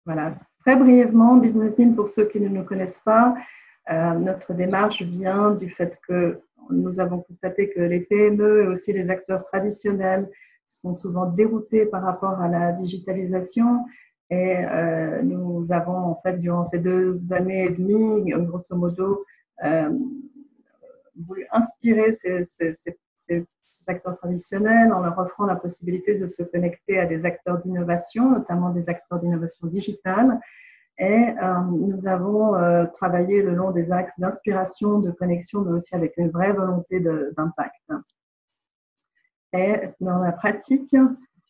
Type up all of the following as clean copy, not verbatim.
Voilà. Très brièvement, Business In, pour ceux qui ne nous connaissent pas, notre démarche vient du fait que nous avons constaté que les PME et aussi les acteurs traditionnels sont souvent déroutés par rapport à la digitalisation. Et nous avons, en fait, durant ces 2 années et demie, grosso modo, voulu inspirer ces acteurs traditionnels en leur offrant la possibilité de se connecter à des acteurs d'innovation, notamment des acteurs d'innovation digitale. Et nous avons travaillé le long des axes d'inspiration, de connexion, mais aussi avec une vraie volonté d'impact. Et dans la pratique,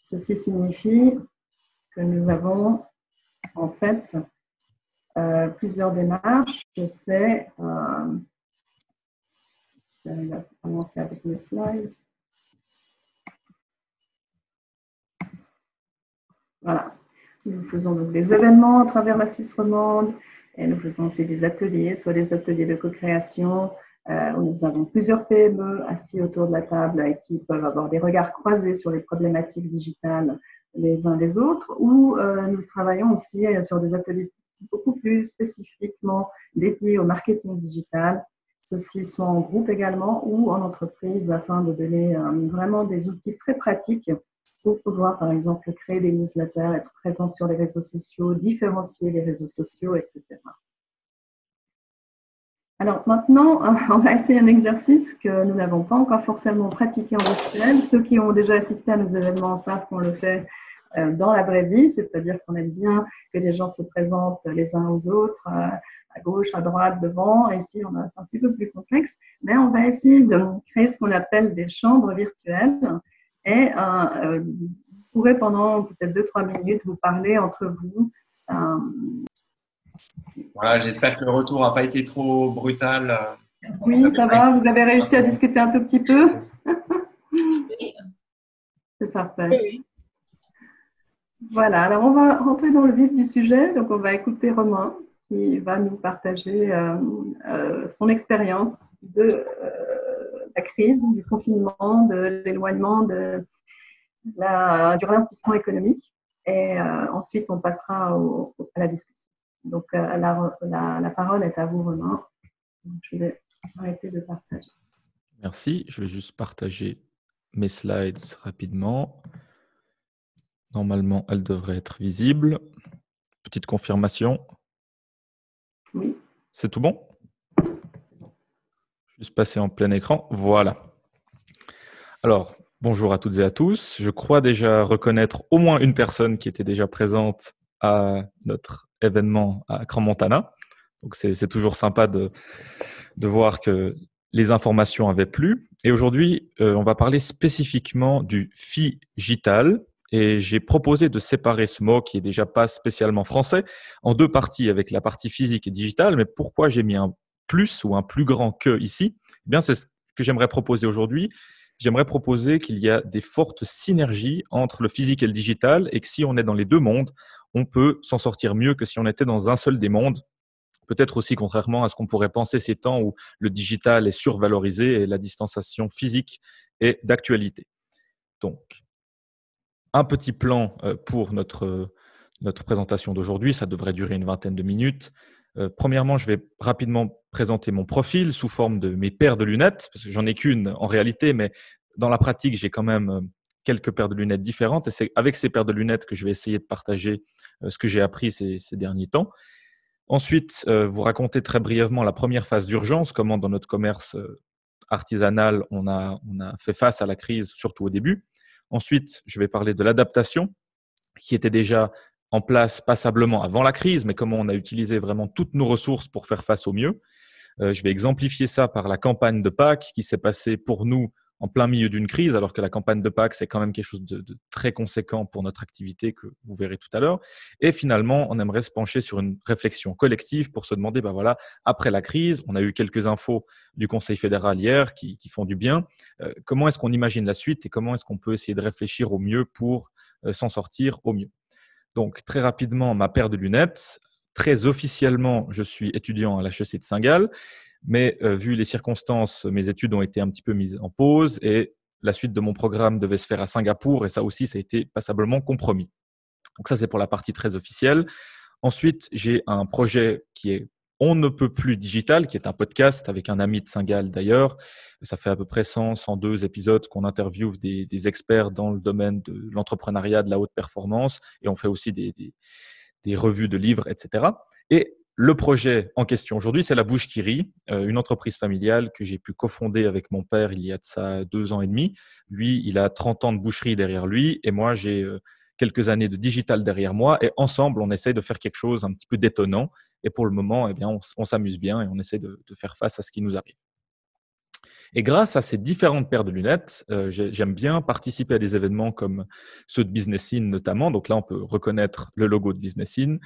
ceci signifie que nous avons en fait plusieurs démarches. Je vais commencer avec mes slides. Voilà. Nous faisons donc des événements à travers la Suisse romande et nous faisons aussi des ateliers, soit des ateliers de co-création où nous avons plusieurs PME assis autour de la table et qui peuvent avoir des regards croisés sur les problématiques digitales les uns les autres, ou nous travaillons aussi sur des ateliers beaucoup plus spécifiquement dédiés au marketing digital, ceci soit en groupe également ou en entreprise afin de donner vraiment des outils très pratiques pour pouvoir, par exemple, créer des newsletters, être présent sur les réseaux sociaux, différencier les réseaux sociaux, etc. Alors maintenant, on va essayer un exercice que nous n'avons pas encore forcément pratiqué en virtuel. Ceux qui ont déjà assisté à nos événements savent qu'on le fait dans la vraie vie, c'est-à-dire qu'on aime bien que les gens se présentent les uns aux autres, à gauche, à droite, devant. Ici, c'est un petit peu plus complexe, mais on va essayer de créer ce qu'on appelle des chambres virtuelles. Et vous pourrez pendant peut-être 2-3 minutes vous parler entre vous. Voilà, j'espère que le retour n'a pas été trop brutal. Oui, ça va. Vous avez réussi à discuter un tout petit peu? C'est parfait. Oui. Voilà, alors on va rentrer dans le vif du sujet. Donc, on va écouter Romain qui va nous partager son expérience de la crise, du confinement, de l'éloignement, du ralentissement économique. Et ensuite, on passera à la discussion. Donc, la parole est à vous, Romain. Donc, je vais arrêter de partager. Merci. Je vais juste partager mes slides rapidement. Normalement, elles devraient être visibles. Petite confirmation. Oui. C'est tout bon? Juste passer en plein écran. Voilà. Alors, bonjour à toutes et à tous. Je crois déjà reconnaître au moins une personne qui était déjà présente à notre événement à Crans-Montana. Donc, c'est toujours sympa de voir que les informations avaient plu. Et aujourd'hui, on va parler spécifiquement du phygital. Et j'ai proposé de séparer ce mot qui est déjà pas spécialement français en 2 parties avec la partie physique et digitale. Mais pourquoi j'ai mis un plus ou un plus grand que ici? Eh bien, c'est ce que j'aimerais proposer aujourd'hui. J'aimerais proposer qu'il y a des fortes synergies entre le physique et le digital et que si on est dans les 2 mondes, on peut s'en sortir mieux que si on était dans un seul des mondes. Peut-être aussi contrairement à ce qu'on pourrait penser ces temps où le digital est survalorisé et la distanciation physique est d'actualité. Donc, un petit plan pour notre présentation d'aujourd'hui. Ça devrait durer une vingtaine de minutes. Premièrement, je vais rapidement présenter mon profil sous forme de mes paires de lunettes, parce que j'en ai qu'une en réalité, mais dans la pratique, j'ai quand même quelques paires de lunettes différentes. Et c'est avec ces paires de lunettes que je vais essayer de partager ce que j'ai appris ces derniers temps. Ensuite, vous raconter très brièvement la première phase d'urgence, comment dans notre commerce artisanal, on a fait face à la crise, surtout au début. Ensuite, je vais parler de l'adaptation qui était déjà en place passablement avant la crise, mais comment on a utilisé vraiment toutes nos ressources pour faire face au mieux. Je vais exemplifier ça par la campagne de Pâques qui s'est passée pour nous en plein milieu d'une crise, alors que la campagne de Pâques, c'est quand même quelque chose de très conséquent pour notre activité que vous verrez tout à l'heure. Et finalement, on aimerait se pencher sur une réflexion collective pour se demander, voilà, après la crise, on a eu quelques infos du Conseil fédéral hier qui font du bien. Comment est-ce qu'on imagine la suite et comment est-ce qu'on peut essayer de réfléchir au mieux pour s'en sortir au mieux? Donc, très rapidement, ma paire de lunettes. Très officiellement, je suis étudiant à l'HEC de Saint-Gall. Mais vu les circonstances, mes études ont été un petit peu mises en pause et la suite de mon programme devait se faire à Singapour et ça aussi, ça a été passablement compromis. Donc ça, c'est pour la partie très officielle. Ensuite, j'ai un projet qui est On ne peut plus digital, qui est un podcast avec un ami de Saint-Gall d'ailleurs. Ça fait à peu près 100, 102 épisodes qu'on interviewe des experts dans le domaine de l'entrepreneuriat, de la haute performance, et on fait aussi des revues de livres, etc. Et le projet en question aujourd'hui, c'est La Bouche qui rit, une entreprise familiale que j'ai pu cofonder avec mon père il y a de ça 2 ans et demi. Lui, il a 30 ans de boucherie derrière lui et moi, j'ai quelques années de digital derrière moi. Et ensemble, on essaie de faire quelque chose un petit peu d'étonnant. Et pour le moment, eh bien, on s'amuse bien et on essaie de faire face à ce qui nous arrive. Et grâce à ces différentes paires de lunettes, j'aime bien participer à des événements comme ceux de Business In notamment. Donc là, on peut reconnaître le logo de Business In.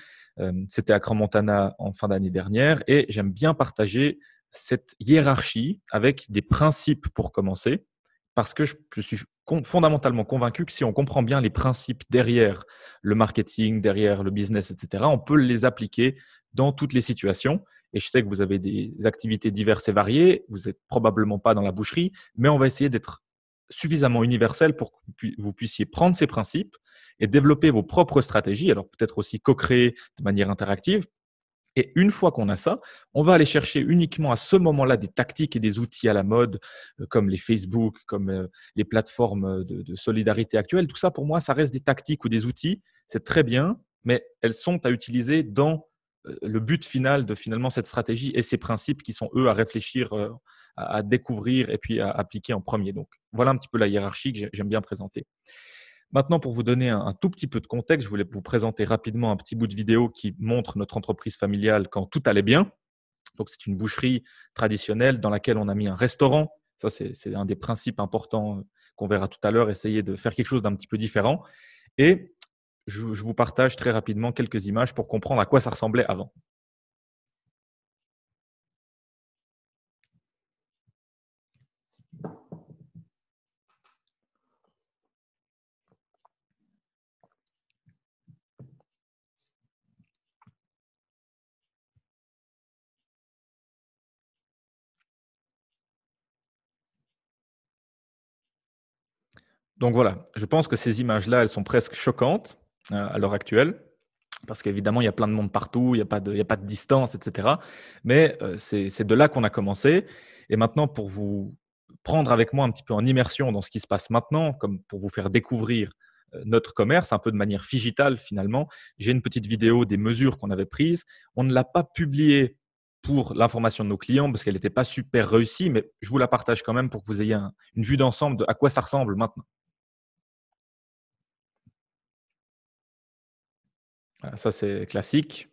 C'était à Crans-Montana en fin d'année dernière. Et j'aime bien partager cette hiérarchie avec des principes pour commencer, parce que je suis fondamentalement convaincu que si on comprend bien les principes derrière le marketing, derrière le business, etc., on peut les appliquer dans toutes les situations. Et je sais que vous avez des activités diverses et variées, vous n'êtes probablement pas dans la boucherie, mais on va essayer d'être suffisamment universel pour que vous puissiez prendre ces principes et développer vos propres stratégies, alors peut-être aussi co-créer de manière interactive. Et une fois qu'on a ça, on va aller chercher uniquement à ce moment-là des tactiques et des outils à la mode, comme les Facebook, comme les plateformes de solidarité actuelles. Tout ça, pour moi, ça reste des tactiques ou des outils. C'est très bien, mais elles sont à utiliser dans le but final de finalement cette stratégie et ces principes qui sont, eux, à réfléchir, à découvrir et puis à appliquer en premier. Donc, voilà un petit peu la hiérarchie que j'aime bien présenter. Maintenant, pour vous donner un tout petit peu de contexte, je voulais vous présenter rapidement un petit bout de vidéo qui montre notre entreprise familiale quand tout allait bien. Donc, c'est une boucherie traditionnelle dans laquelle on a mis un restaurant. Ça, c'est un des principes importants qu'on verra tout à l'heure, essayer de faire quelque chose d'un petit peu différent. Et je vous partage très rapidement quelques images pour comprendre à quoi ça ressemblait avant. Donc voilà, je pense que ces images-là, elles sont presque choquantes à l'heure actuelle, parce qu'évidemment, il y a plein de monde partout, il n'y a pas de distance, etc. Mais c'est de là qu'on a commencé. Et maintenant, pour vous prendre avec moi un petit peu en immersion dans ce qui se passe maintenant, comme pour vous faire découvrir notre commerce, un peu de manière digitale finalement, j'ai une petite vidéo des mesures qu'on avait prises. On ne l'a pas publiée pour l'information de nos clients parce qu'elle n'était pas super réussie, mais je vous la partage quand même pour que vous ayez une vue d'ensemble de à quoi ça ressemble maintenant. Voilà, ça, c'est classique.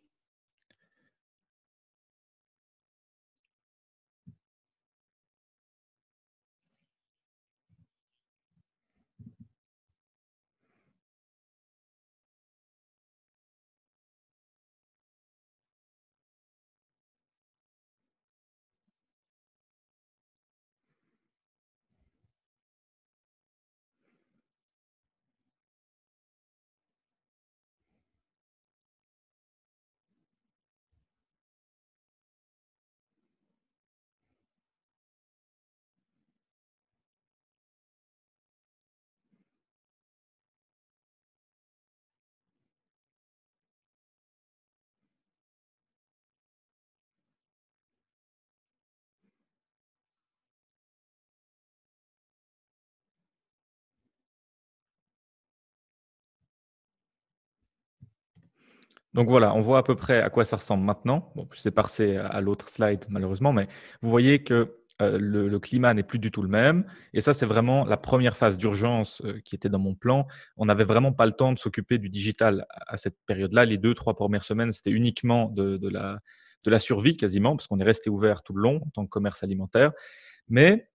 Donc voilà, on voit à peu près à quoi ça ressemble maintenant. Bon, je sais passer à l'autre slide malheureusement, mais vous voyez que le climat n'est plus du tout le même. Et ça, c'est vraiment la première phase d'urgence qui était dans mon plan. On n'avait vraiment pas le temps de s'occuper du digital à cette période-là. Les 2-3 premières semaines, c'était uniquement de la survie quasiment, parce qu'on est resté ouvert tout le long en tant que commerce alimentaire. Mais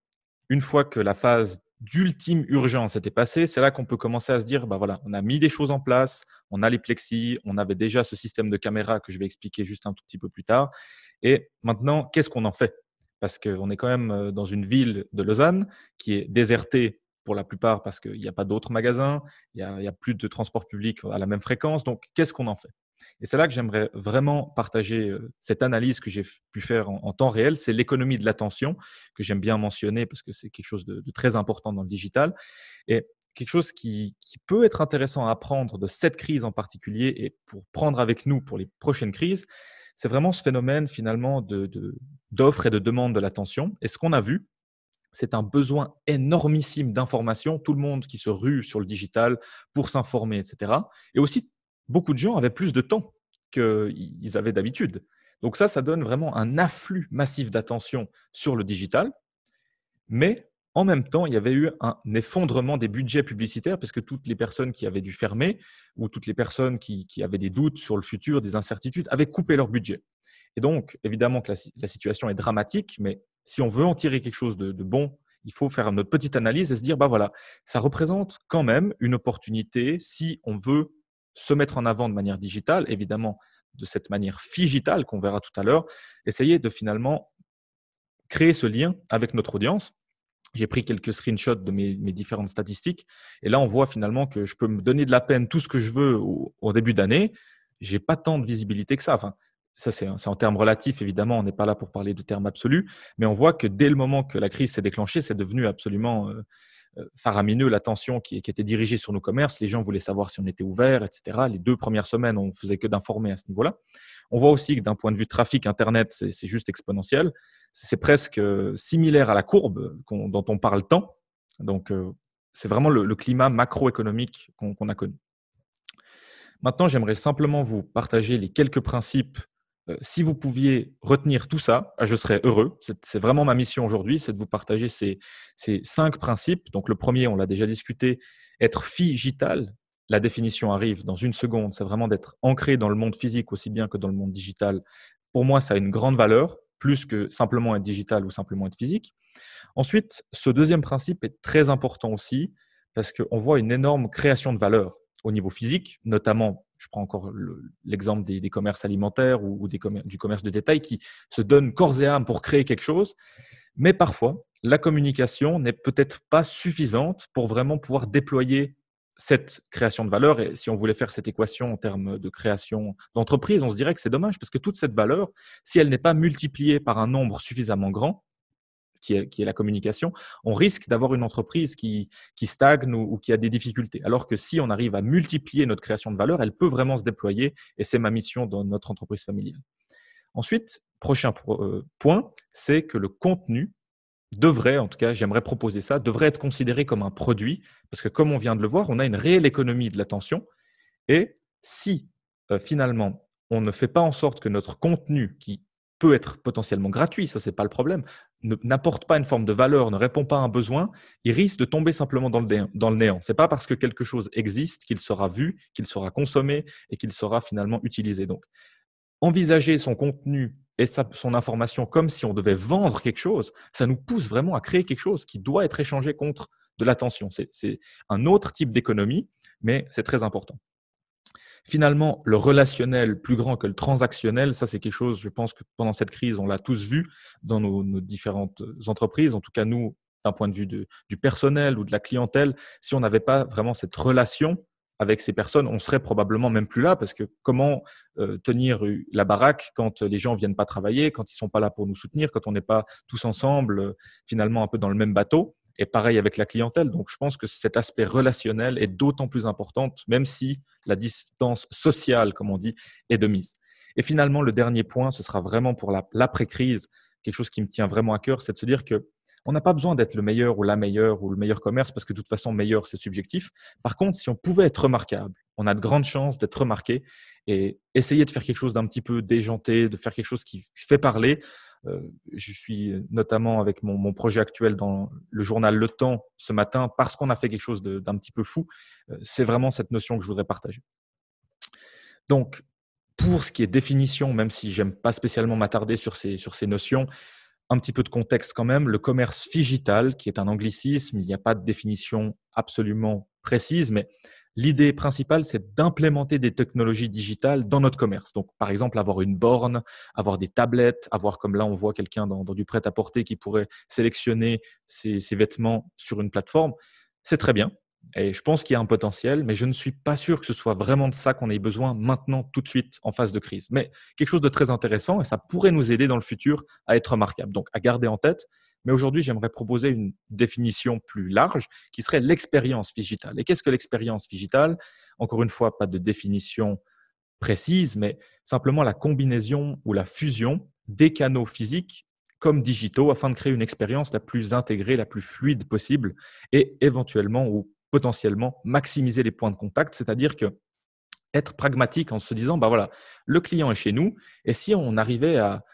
une fois que la phase d'ultime urgence était passée, c'est là qu'on peut commencer à se dire, bah voilà, on a mis des choses en place, on a les plexis, on avait déjà ce système de caméra que je vais expliquer juste un tout petit peu plus tard. Et maintenant, qu'est-ce qu'on en fait? Parce qu'on est quand même dans une ville de Lausanne qui est désertée pour la plupart parce qu'il n'y a pas d'autres magasins, il n'y a plus de transport public à la même fréquence. Donc, qu'est-ce qu'on en fait? Et c'est là que j'aimerais vraiment partager cette analyse que j'ai pu faire en temps réel. C'est l'économie de l'attention que j'aime bien mentionner parce que c'est quelque chose de très important dans le digital. Et quelque chose qui peut être intéressant à apprendre de cette crise en particulier et pour prendre avec nous pour les prochaines crises, c'est vraiment ce phénomène finalement d'offre et de demande de l'attention. Et ce qu'on a vu, c'est un besoin énormissime d'informations, tout le monde qui se rue sur le digital pour s'informer, etc. Et aussi, beaucoup de gens avaient plus de temps qu'ils avaient d'habitude. Donc ça donne vraiment un afflux massif d'attention sur le digital. Mais en même temps, il y avait eu un effondrement des budgets publicitaires parce que toutes les personnes qui avaient dû fermer ou toutes les personnes qui avaient des doutes sur le futur, des incertitudes, avaient coupé leur budget. Et donc, évidemment que la situation est dramatique, mais si on veut en tirer quelque chose de bon, il faut faire notre petite analyse et se dire, bah voilà, ça représente quand même une opportunité si on veut se mettre en avant de manière digitale, évidemment de cette manière figitale qu'on verra tout à l'heure, essayer de finalement créer ce lien avec notre audience. J'ai pris quelques screenshots de mes différentes statistiques et là, on voit finalement que je peux me donner de la peine tout ce que je veux au début d'année. Je n'ai pas tant de visibilité que ça. Enfin, ça, c'est en termes relatifs, évidemment. On n'est pas là pour parler de termes absolus, mais on voit que dès le moment que la crise s'est déclenchée, c'est devenu absolument faramineux. L'attention qui était dirigée sur nos commerces, les gens voulaient savoir si on était ouvert, etc. Les 2 premières semaines, on ne faisait que d'informer à ce niveau-là. On voit aussi que d'un point de vue trafic Internet, c'est juste exponentiel. C'est presque similaire à la courbe dont on parle tant. Donc, c'est vraiment le climat macroéconomique qu'on a connu. Maintenant, j'aimerais simplement vous partager les quelques principes. Si vous pouviez retenir tout ça, je serais heureux. C'est vraiment ma mission aujourd'hui, c'est de vous partager ces 5 principes. Donc, le premier, on l'a déjà discuté, être figital. La définition arrive dans une seconde. C'est vraiment d'être ancré dans le monde physique aussi bien que dans le monde digital. Pour moi, ça a une grande valeur, plus que simplement être digital ou simplement être physique. Ensuite, ce deuxième principe est très important aussi parce qu'on voit une énorme création de valeur au niveau physique, notamment, je prends encore l'exemple des commerces alimentaires ou du commerce de détail qui se donnent corps et âme pour créer quelque chose. Mais parfois, la communication n'est peut-être pas suffisante pour vraiment pouvoir déployer cette création de valeur. Et si on voulait faire cette équation en termes de création d'entreprise, on se dirait que c'est dommage parce que toute cette valeur, si elle n'est pas multipliée par un nombre suffisamment grand, qui est la communication, on risque d'avoir une entreprise qui stagne ou qui a des difficultés. Alors que si on arrive à multiplier notre création de valeur, elle peut vraiment se déployer et c'est ma mission dans notre entreprise familiale. Ensuite, prochain point, c'est que le contenu devrait, en tout cas, j'aimerais proposer ça, devrait être considéré comme un produit parce que comme on vient de le voir, on a une réelle économie de l'attention et si finalement, on ne fait pas en sorte que notre contenu qui peut être potentiellement gratuit, ça c'est pas le problème, n'apporte pas une forme de valeur, ne répond pas à un besoin, il risque de tomber simplement dans le néant. Ce n'est pas parce que quelque chose existe qu'il sera vu, qu'il sera consommé et qu'il sera finalement utilisé. Donc, envisager son contenu et son information comme si on devait vendre quelque chose, ça nous pousse vraiment à créer quelque chose qui doit être échangé contre de l'attention. C'est un autre type d'économie, mais c'est très important. Finalement, le relationnel plus grand que le transactionnel, ça c'est quelque chose, je pense que pendant cette crise, on l'a tous vu dans nos différentes entreprises. En tout cas, nous, d'un point de vue du personnel ou de la clientèle, si on n'avait pas vraiment cette relation avec ces personnes, on serait probablement même plus là parce que comment tenir la baraque quand les gens ne viennent pas travailler, quand ils ne sont pas là pour nous soutenir, quand on n'est pas tous ensemble, finalement un peu dans le même bateau. Et pareil avec la clientèle. Donc, je pense que cet aspect relationnel est d'autant plus important, même si la distance sociale, comme on dit, est de mise. Et finalement, le dernier point, ce sera vraiment pour l'après-crise, quelque chose qui me tient vraiment à cœur, c'est de se dire qu'on n'a pas besoin d'être le meilleur ou la meilleure ou le meilleur commerce parce que de toute façon, meilleur, c'est subjectif. Par contre, si on pouvait être remarquable, on a de grandes chances d'être remarqué et essayer de faire quelque chose d'un petit peu déjanté, de faire quelque chose qui fait parler. Je suis notamment avec mon projet actuel dans le journal Le Temps ce matin parce qu'on a fait quelque chose d'un petit peu fou. C'est vraiment cette notion que je voudrais partager. Donc, pour ce qui est définition, même si j'aime pas spécialement m'attarder sur ces notions, un petit peu de contexte quand même. Le commerce figital, qui est un anglicisme, il n'y a pas de définition absolument précise, mais l'idée principale, c'est d'implémenter des technologies digitales dans notre commerce. Donc, par exemple, avoir une borne, avoir des tablettes, avoir comme là, on voit quelqu'un dans du prêt-à-porter qui pourrait sélectionner ses vêtements sur une plateforme. C'est très bien et je pense qu'il y a un potentiel, mais je ne suis pas sûr que ce soit vraiment de ça qu'on ait besoin maintenant, tout de suite, en phase de crise. Mais quelque chose de très intéressant et ça pourrait nous aider dans le futur à être remarquable. Donc, à garder en tête, Mais aujourd'hui, j'aimerais proposer une définition plus large qui serait l'expérience digitale. Et qu'est-ce que l'expérience digitale? Encore une fois, pas de définition précise, mais simplement la combinaison ou la fusion des canaux physiques comme digitaux afin de créer une expérience la plus intégrée, la plus fluide possible et éventuellement ou potentiellement maximiser les points de contact, c'est-à-dire que être pragmatique en se disant, bah voilà, le client est chez nous et si on arrivait à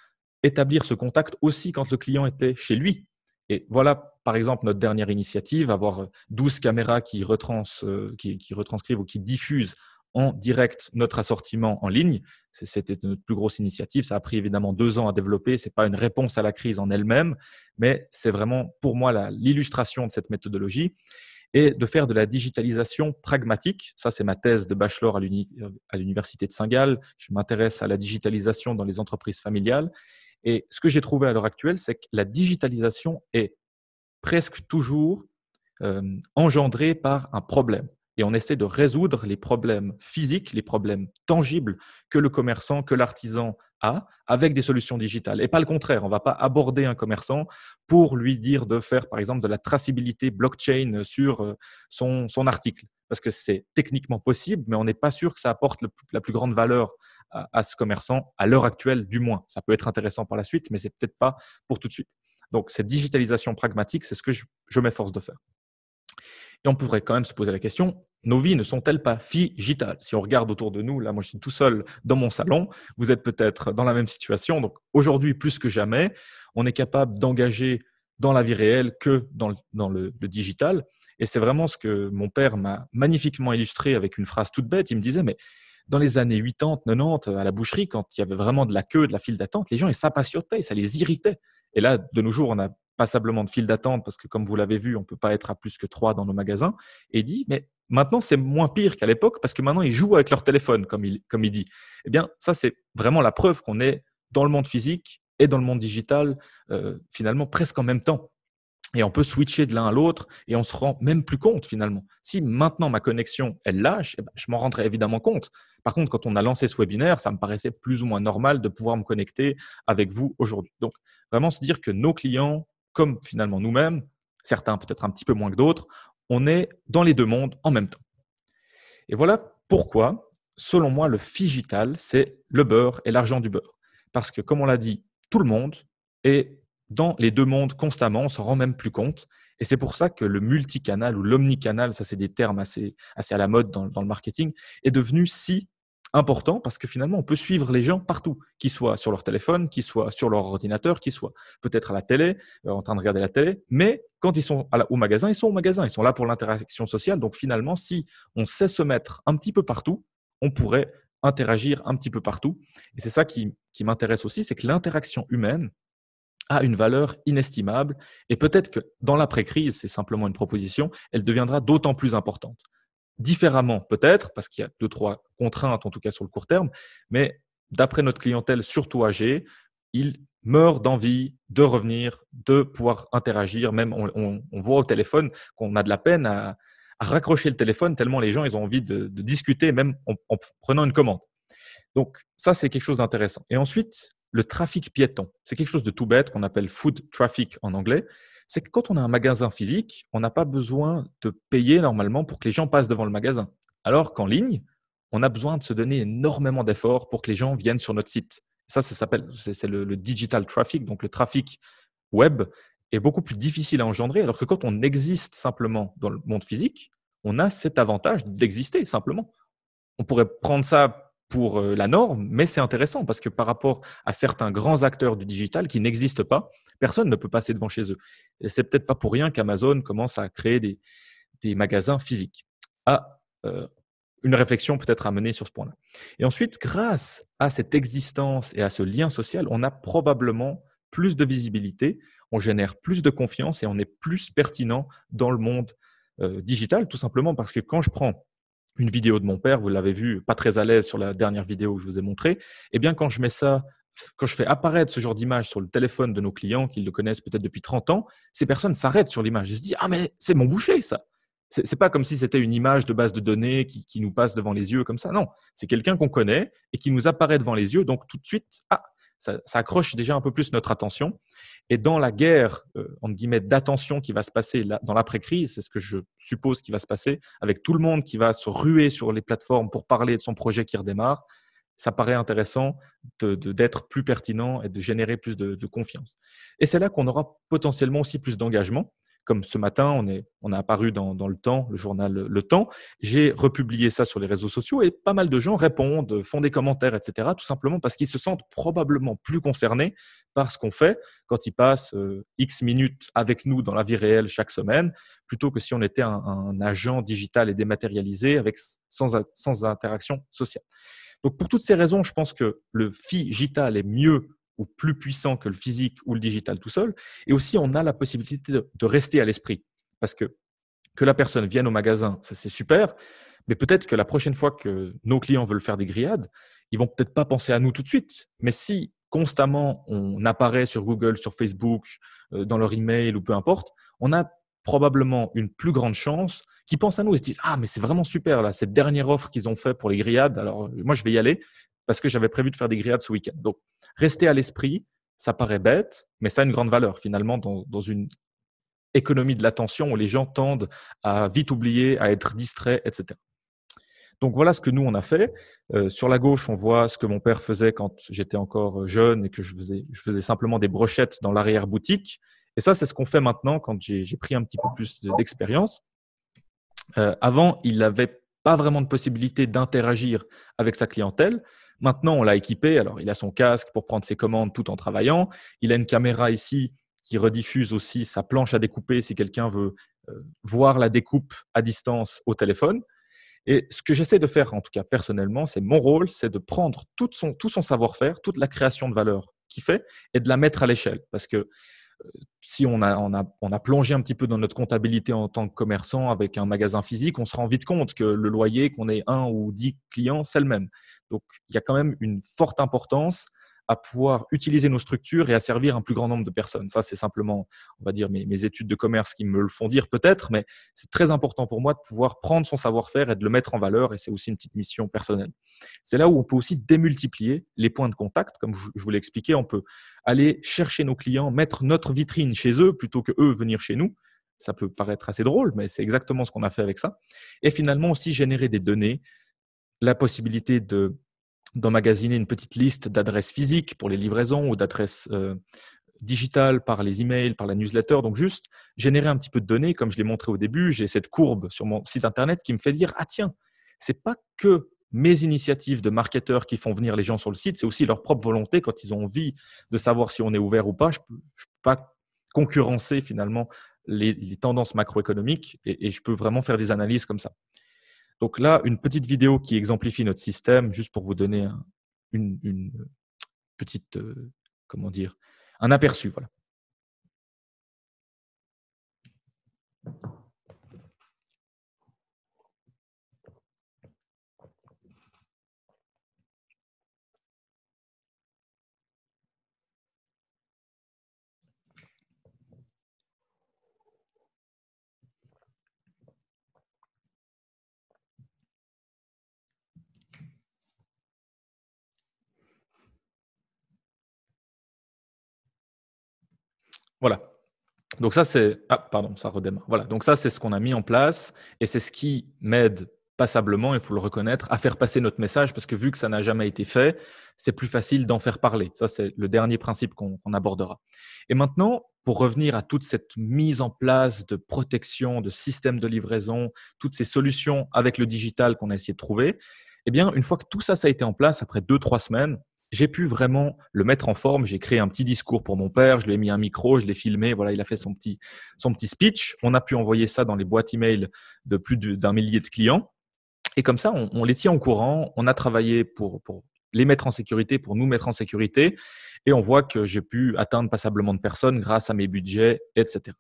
établir ce contact aussi quand le client était chez lui. Et voilà, par exemple, notre dernière initiative, avoir 12 caméras qui retranscrivent ou qui diffusent en direct notre assortiment en ligne. C'était notre plus grosse initiative. Ça a pris évidemment 2 ans à développer. Ce n'est pas une réponse à la crise en elle-même, mais c'est vraiment pour moi l'illustration de cette méthodologie et de faire de la digitalisation pragmatique. Ça, c'est ma thèse de bachelor à l'Université de Saint-Gall. Je m'intéresse à la digitalisation dans les entreprises familiales. Et ce que j'ai trouvé à l'heure actuelle, c'est que la digitalisation est presque toujours engendrée par un problème. Et on essaie de résoudre les problèmes physiques, les problèmes tangibles que le commerçant, que l'artisan a avec des solutions digitales. Et pas le contraire, on ne va pas aborder un commerçant pour lui dire de faire, par exemple, de la traçabilité blockchain sur son article. Parce que c'est techniquement possible, mais on n'est pas sûr que ça apporte la plus grande valeur à ce commerçant, à l'heure actuelle du moins. Ça peut être intéressant par la suite, mais ce n'est peut-être pas pour tout de suite. Donc, cette digitalisation pragmatique, c'est ce que je m'efforce de faire. Et on pourrait quand même se poser la question, nos vies ne sont-elles pas digitales? Si on regarde autour de nous, là, moi, je suis tout seul dans mon salon, vous êtes peut-être dans la même situation. Donc, aujourd'hui, plus que jamais, on est capable d'engager dans la vie réelle que dans le digital. Et c'est vraiment ce que mon père m'a magnifiquement illustré avec une phrase toute bête. Il me disait, mais dans les années 80, 90, à la boucherie, quand il y avait vraiment de la queue, de la file d'attente, les gens, ils s'impatientaient, ça les irritait. Et là, de nos jours, on a passablement de file d'attente parce que, comme vous l'avez vu, on ne peut pas être à plus que 3 dans nos magasins. Et il dit, mais maintenant, c'est moins pire qu'à l'époque parce que maintenant, ils jouent avec leur téléphone, comme il dit. Eh bien, ça, c'est vraiment la preuve qu'on est dans le monde physique et dans le monde digital, finalement, presque en même temps. Et on peut switcher de l'un à l'autre et on se rend même plus compte finalement. Si maintenant ma connexion, elle lâche, eh ben, je m'en rendrai évidemment compte. Par contre, quand on a lancé ce webinaire, ça me paraissait plus ou moins normal de pouvoir me connecter avec vous aujourd'hui. Donc, vraiment se dire que nos clients, comme finalement nous-mêmes, certains peut-être un petit peu moins que d'autres, on est dans les deux mondes en même temps. Et voilà pourquoi, selon moi, le phygital, c'est le beurre et l'argent du beurre. Parce que, comme on l'a dit, tout le monde est dans les deux mondes constamment, on ne s'en rend même plus compte. Et c'est pour ça que le multicanal ou l'omnicanal, ça c'est des termes assez à la mode dans le marketing, est devenu si important parce que finalement, on peut suivre les gens partout, qu'ils soient sur leur téléphone, qu'ils soient sur leur ordinateur, qu'ils soient peut-être à la télé, en train de regarder la télé, mais quand ils sont au magasin, ils sont au magasin, ils sont là pour l'interaction sociale. Donc finalement, si on sait se mettre un petit peu partout, on pourrait interagir un petit peu partout. Et c'est ça qui m'intéresse aussi, c'est que l'interaction humaine a une valeur inestimable et peut-être que dans l'après-crise, c'est simplement une proposition, elle deviendra d'autant plus importante. Différemment peut-être, parce qu'il y a 2-3 contraintes en tout cas sur le court terme, mais d'après notre clientèle, surtout âgée, ils meurent d'envie de revenir, de pouvoir interagir. Même on voit au téléphone qu'on a de la peine à raccrocher le téléphone tellement les gens ils ont envie de discuter même en prenant une commande. Donc ça, c'est quelque chose d'intéressant. Et ensuite, le trafic piéton, c'est quelque chose de tout bête qu'on appelle foot traffic en anglais. C'est que quand on a un magasin physique, on n'a pas besoin de payer normalement pour que les gens passent devant le magasin. Alors qu'en ligne, on a besoin de se donner énormément d'efforts pour que les gens viennent sur notre site. Ça s'appelle, c'est le digital traffic, donc le trafic web est beaucoup plus difficile à engendrer, alors que quand on existe simplement dans le monde physique, on a cet avantage d'exister simplement. On pourrait prendre ça pour la norme, mais c'est intéressant parce que par rapport à certains grands acteurs du digital qui n'existent pas, personne ne peut passer devant chez eux. Et c'est peut-être pas pour rien qu'Amazon commence à créer des magasins physiques. Une réflexion peut-être à mener sur ce point-là. Et ensuite, grâce à cette existence et à ce lien social, on a probablement plus de visibilité, on génère plus de confiance et on est plus pertinent dans le monde digital, tout simplement parce que quand je prends une vidéo de mon père, vous l'avez vu, pas très à l'aise sur la dernière vidéo que je vous ai montrée, eh bien quand je mets ça, quand je fais apparaître ce genre d'image sur le téléphone de nos clients qui le connaissent peut-être depuis 30 ans, ces personnes s'arrêtent sur l'image et se disent « Ah mais c'est mon boucher ça !» C'est pas comme si c'était une image de base de données qui nous passe devant les yeux comme ça. Non, c'est quelqu'un qu'on connaît et qui nous apparaît devant les yeux. Donc tout de suite, ça accroche déjà un peu plus notre attention. Et dans la guerre, entre guillemets, d'attention qui va se passer là, dans l'après-crise, c'est ce que je suppose qui va se passer, avec tout le monde qui va se ruer sur les plateformes pour parler de son projet qui redémarre, ça paraît intéressant d'être plus pertinent et de générer plus de confiance. Et c'est là qu'on aura potentiellement aussi plus d'engagement. Comme ce matin, on a apparu dans Le Temps, le journal Le Temps. J'ai republié ça sur les réseaux sociaux et pas mal de gens répondent, font des commentaires, etc. Tout simplement parce qu'ils se sentent probablement plus concernés par ce qu'on fait quand ils passent X minutes avec nous dans la vie réelle chaque semaine, plutôt que si on était un agent digital et dématérialisé sans interaction sociale. Donc, pour toutes ces raisons, je pense que le digital est mieux ou plus puissant que le physique ou le digital tout seul. Et aussi, on a la possibilité de rester à l'esprit. Parce que la personne vienne au magasin, ça c'est super, mais peut-être que la prochaine fois que nos clients veulent faire des grillades, ils vont peut-être pas penser à nous tout de suite. Mais si constamment on apparaît sur Google, sur Facebook, dans leur email ou peu importe, on a probablement une plus grande chance qu'ils pensent à nous et se disent « Ah, mais c'est vraiment super, là, cette dernière offre qu'ils ont fait pour les grillades. Alors, moi, je vais y aller parce que j'avais prévu de faire des grillades ce week-end. » Donc, rester à l'esprit, ça paraît bête, mais ça a une grande valeur finalement dans une économie de l'attention où les gens tendent à vite oublier, à être distraits, etc. Donc, voilà ce que nous, on a fait. Sur la gauche, on voit ce que mon père faisait quand j'étais encore jeune et que je faisais simplement des brochettes dans l'arrière-boutique. Et ça, c'est ce qu'on fait maintenant quand j'ai pris un petit peu plus d'expérience. Avant, il n'avait pas vraiment de possibilité d'interagir avec sa clientèle. Maintenant, on l'a équipé. Alors, il a son casque pour prendre ses commandes tout en travaillant. Il a une caméra ici qui rediffuse aussi sa planche à découper si quelqu'un veut voir la découpe à distance au téléphone. Et ce que j'essaie de faire, en tout cas personnellement, c'est mon rôle, c'est de prendre tout son savoir-faire, toute la création de valeur qu'il fait et de la mettre à l'échelle. Parce que si on a plongé un petit peu dans notre comptabilité en tant que commerçant avec un magasin physique, on se rend vite compte que le loyer, qu'on ait 1 ou 10 clients, c'est le même. Donc, il y a quand même une forte importance à pouvoir utiliser nos structures et à servir un plus grand nombre de personnes. Ça, c'est simplement, on va dire, mes études de commerce qui me le font dire peut-être, mais c'est très important pour moi de pouvoir prendre son savoir-faire et de le mettre en valeur, et c'est aussi une petite mission personnelle. C'est là où on peut aussi démultiplier les points de contact. Comme je vous l'ai expliqué, on peut aller chercher nos clients, mettre notre vitrine chez eux plutôt que eux venir chez nous. Ça peut paraître assez drôle, mais c'est exactement ce qu'on a fait avec ça. Et finalement aussi générer des données, la possibilité d'emmagasiner une petite liste d'adresses physiques pour les livraisons ou d'adresses digitales par les emails, par la newsletter. Donc, juste générer un petit peu de données. Comme je l'ai montré au début, j'ai cette courbe sur mon site internet qui me fait dire « Ah tiens, c'est pas que mes initiatives de marketeurs qui font venir les gens sur le site, c'est aussi leur propre volonté quand ils ont envie de savoir si on est ouvert ou pas. Je peux pas concurrencer finalement les tendances macroéconomiques et je peux vraiment faire des analyses comme ça. » Donc là, une petite vidéo qui exemplifie notre système, juste pour vous donner une petite, comment dire, un aperçu. Voilà. Voilà. Donc ça, c'est… Ah, pardon, ça redémarre. Voilà. Donc ça, c'est ce qu'on a mis en place et c'est ce qui m'aide passablement, il faut le reconnaître, à faire passer notre message parce que vu que ça n'a jamais été fait, c'est plus facile d'en faire parler. Ça, c'est le dernier principe qu'on abordera. Et maintenant, pour revenir à toute cette mise en place de protection, de système de livraison, toutes ces solutions avec le digital qu'on a essayé de trouver, eh bien, une fois que tout ça a été en place, après 2-3 semaines, j'ai pu vraiment le mettre en forme. J'ai créé un petit discours pour mon père, je lui ai mis un micro, je l'ai filmé, voilà, il a fait son petit speech. On a pu envoyer ça dans les boîtes email de plus d'1 millier de clients. Et comme ça, on les tient au courant. On a travaillé pour les mettre en sécurité, pour nous mettre en sécurité. Et on voit que j'ai pu atteindre passablement de personnes grâce à mes budgets, etc.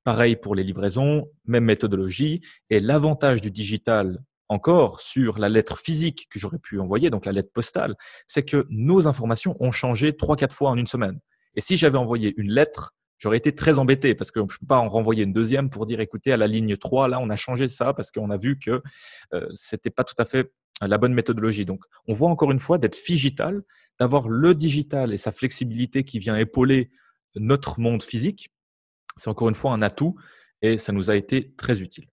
Pareil pour les livraisons, même méthodologie. Et l'avantage du digital, encore sur la lettre physique que j'aurais pu envoyer, donc la lettre postale, c'est que nos informations ont changé 3-4 fois en une semaine. Et si j'avais envoyé une lettre, j'aurais été très embêté parce que je ne peux pas en renvoyer une deuxième pour dire, écoutez, à la ligne 3, là, on a changé ça parce qu'on a vu que ce n'était pas tout à fait la bonne méthodologie. Donc, on voit encore une fois d'être digital, d'avoir le digital et sa flexibilité qui vient épauler notre monde physique, c'est encore une fois un atout et ça nous a été très utile.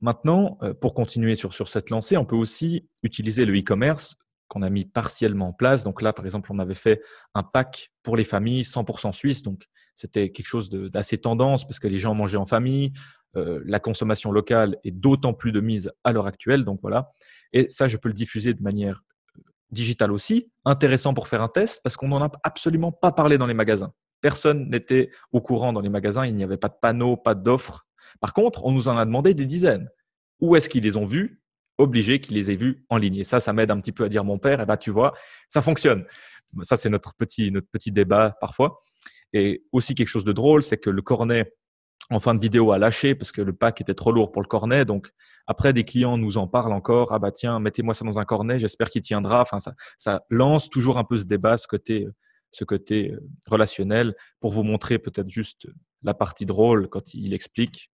Maintenant, pour continuer sur cette lancée, on peut aussi utiliser le e-commerce qu'on a mis partiellement en place. Donc là, par exemple, on avait fait un pack pour les familles 100% suisse. Donc, c'était quelque chose d'assez tendance parce que les gens mangeaient en famille. La consommation locale est d'autant plus de mise à l'heure actuelle. Donc voilà. Et ça, je peux le diffuser de manière digitale aussi. Intéressant pour faire un test parce qu'on n'en a absolument pas parlé dans les magasins. Personne n'était au courant dans les magasins. Il n'y avait pas de panneaux, pas d'offres. Par contre, on nous en a demandé des dizaines. Où est-ce qu'ils les ont vus? Obligé qu'ils les aient vus en ligne. Et ça m'aide un petit peu à dire mon père, eh ben, tu vois, ça fonctionne. Ça, c'est notre petit débat parfois. Et aussi quelque chose de drôle, c'est que le cornet, en fin de vidéo, a lâché parce que le pack était trop lourd pour le cornet. Donc, après, des clients nous en parlent encore. Ah bah tiens, mettez-moi ça dans un cornet, j'espère qu'il tiendra. Enfin, ça lance toujours un peu ce débat, ce côté relationnel, pour vous montrer peut-être juste la partie drôle quand il explique.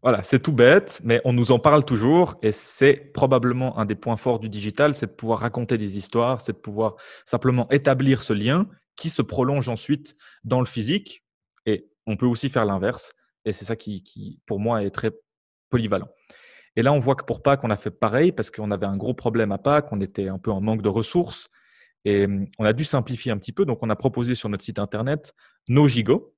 Voilà, c'est tout bête, mais on nous en parle toujours et c'est probablement un des points forts du digital, c'est de pouvoir raconter des histoires, c'est de pouvoir simplement établir ce lien qui se prolonge ensuite dans le physique et on peut aussi faire l'inverse et c'est ça qui, pour moi, est très polyvalent. Et là, on voit que pour Pâques, on a fait pareil parce qu'on avait un gros problème à Pâques, on était un peu en manque de ressources et on a dû simplifier un petit peu. Donc, on a proposé sur notre site internet nos gigots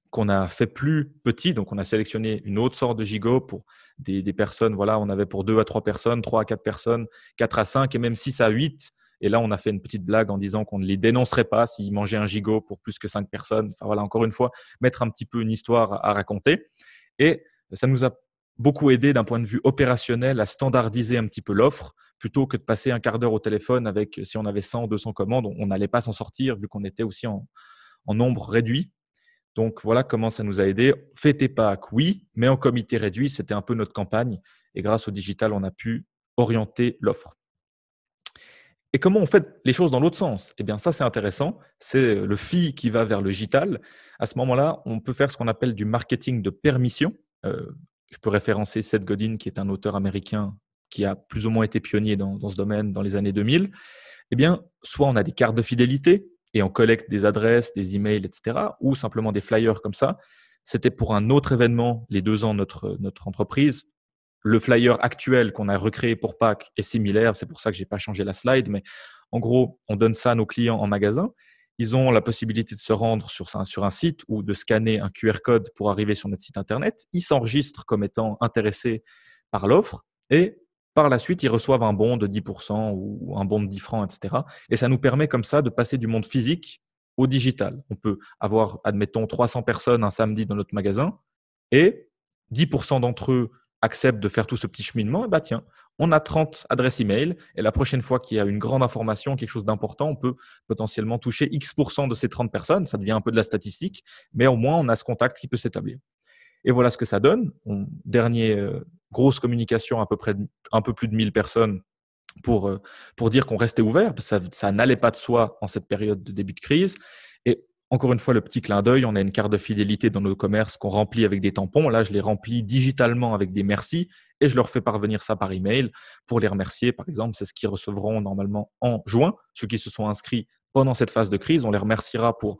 qu'on a fait plus petit. Donc, on a sélectionné une autre sorte de gigot pour des personnes. Voilà, on avait pour 2 à 3 personnes, 3 à 4 personnes, 4 à 5 et même 6 à 8. Et là, on a fait une petite blague en disant qu'on ne les dénoncerait pas s'ils mangeaient un gigot pour plus que 5 personnes. Enfin, voilà, encore une fois, mettre un petit peu une histoire à raconter. Et ça nous a beaucoup aidé d'un point de vue opérationnel à standardiser un petit peu l'offre plutôt que de passer un quart d'heure au téléphone avec, si on avait 100, 200 commandes, on n'allait pas s'en sortir vu qu'on était aussi en nombre réduit. Donc, voilà comment ça nous a aidé. Fêtez Pâques, oui, mais en comité réduit, c'était un peu notre campagne. Et grâce au digital, on a pu orienter l'offre. Et comment on fait les choses dans l'autre sens? Eh bien, ça, c'est intéressant. C'est le FI qui va vers le digital. À ce moment-là, on peut faire ce qu'on appelle du marketing de permission. Je peux référencer Seth Godin, qui est un auteur américain qui a plus ou moins été pionnier dans ce domaine dans les années 2000. Eh bien, soit on a des cartes de fidélité, et on collecte des adresses, des emails, etc., ou simplement des flyers comme ça. C'était pour un autre événement, les 2 ans de notre entreprise. Le flyer actuel qu'on a recréé pour Pâques est similaire, c'est pour ça que je n'ai pas changé la slide, mais en gros, on donne ça à nos clients en magasin. Ils ont la possibilité de se rendre sur un site ou de scanner un QR code pour arriver sur notre site internet. Ils s'enregistrent comme étant intéressés par l'offre et par la suite, ils reçoivent un bon de 10% ou un bon de 10 francs, etc. Et ça nous permet comme ça de passer du monde physique au digital. On peut avoir, admettons, 300 personnes un samedi dans notre magasin et 10% d'entre eux acceptent de faire tout ce petit cheminement. Et bah tiens, on a 30 adresses email et la prochaine fois qu'il y a une grande information, quelque chose d'important, on peut potentiellement toucher X% de ces 30 personnes. Ça devient un peu de la statistique, mais au moins on a ce contact qui peut s'établir. Et voilà ce que ça donne. Dernière grosse communication, à peu près un peu plus de 1000 personnes pour dire qu'on restait ouvert. Ça n'allait pas de soi en cette période de début de crise. Et encore une fois, le petit clin d'œil, on a une carte de fidélité dans nos commerces qu'on remplit avec des tampons. Là, je les remplis digitalement avec des merci et je leur fais parvenir ça par email pour les remercier. Par exemple, c'est ce qu'ils recevront normalement en juin. Ceux qui se sont inscrits pendant cette phase de crise, on les remerciera pour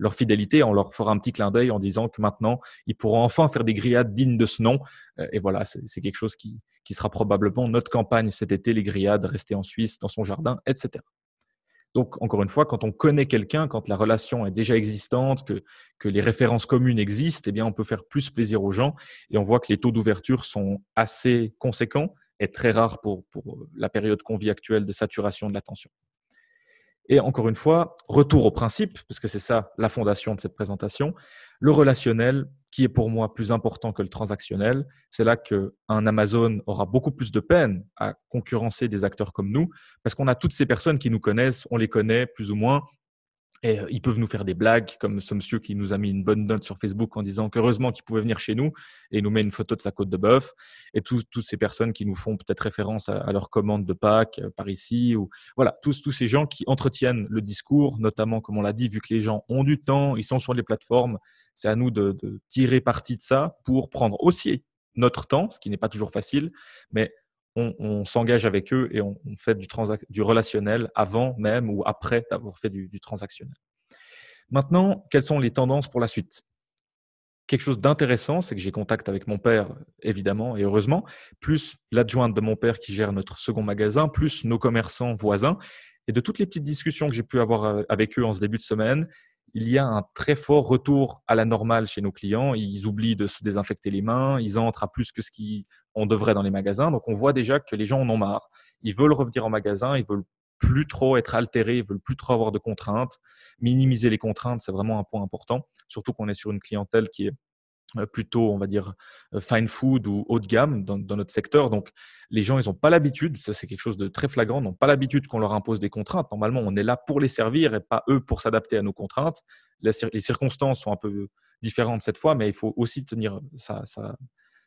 leur fidélité, on leur fera un petit clin d'œil en disant que maintenant, ils pourront enfin faire des grillades dignes de ce nom. Et voilà, c'est quelque chose qui sera probablement notre campagne cet été, les grillades, rester en Suisse, dans son jardin, etc. Donc, encore une fois, quand on connaît quelqu'un, quand la relation est déjà existante, que les références communes existent, eh bien, on peut faire plus plaisir aux gens. Et on voit que les taux d'ouverture sont assez conséquents et très rares pour la période qu'on vit actuelle de saturation de l'attention. Et encore une fois, retour au principe, parce que c'est ça la fondation de cette présentation, le relationnel qui est pour moi plus important que le transactionnel. C'est là qu'un Amazon aura beaucoup plus de peine à concurrencer des acteurs comme nous, parce qu'on a toutes ces personnes qui nous connaissent, on les connaît plus ou moins, Et ils peuvent nous faire des blagues, comme ce monsieur qui nous a mis une bonne note sur Facebook en disant qu'heureusement qu'il pouvait venir chez nous, et il nous met une photo de sa côte de bœuf. Et toutes ces personnes qui nous font peut-être référence à leur commande de Pâques par ici. Ou voilà, tous ces gens qui entretiennent le discours, notamment, comme on l'a dit, vu que les gens ont du temps, ils sont sur les plateformes, c'est à nous de tirer parti de ça pour prendre aussi notre temps, ce qui n'est pas toujours facile, mais on s'engage avec eux et on fait du relationnel avant même ou après d'avoir fait du transactionnel. Maintenant, quelles sont les tendances pour la suite? Quelque chose d'intéressant, c'est que j'ai contact avec mon père, évidemment, et heureusement, plus l'adjointe de mon père qui gère notre second magasin, plus nos commerçants voisins. Et de toutes les petites discussions que j'ai pu avoir avec eux en ce début de semaine, il y a un très fort retour à la normale chez nos clients. Ils oublient de se désinfecter les mains, ils entrent à plus que ce qu'on devrait dans les magasins. Donc, on voit déjà que les gens en ont marre. Ils veulent revenir en magasin, ils veulent plus trop être altérés, ils veulent plus trop avoir de contraintes. Minimiser les contraintes, c'est vraiment un point important, surtout qu'on est sur une clientèle qui est plutôt, on va dire, fine food ou haut de gamme dans notre secteur. Donc, les gens, ils n'ont pas l'habitude, ça c'est quelque chose de très flagrant, n'ont pas l'habitude qu'on leur impose des contraintes. Normalement, on est là pour les servir et pas eux pour s'adapter à nos contraintes. Les circonstances sont un peu différentes cette fois, mais il faut aussi tenir ça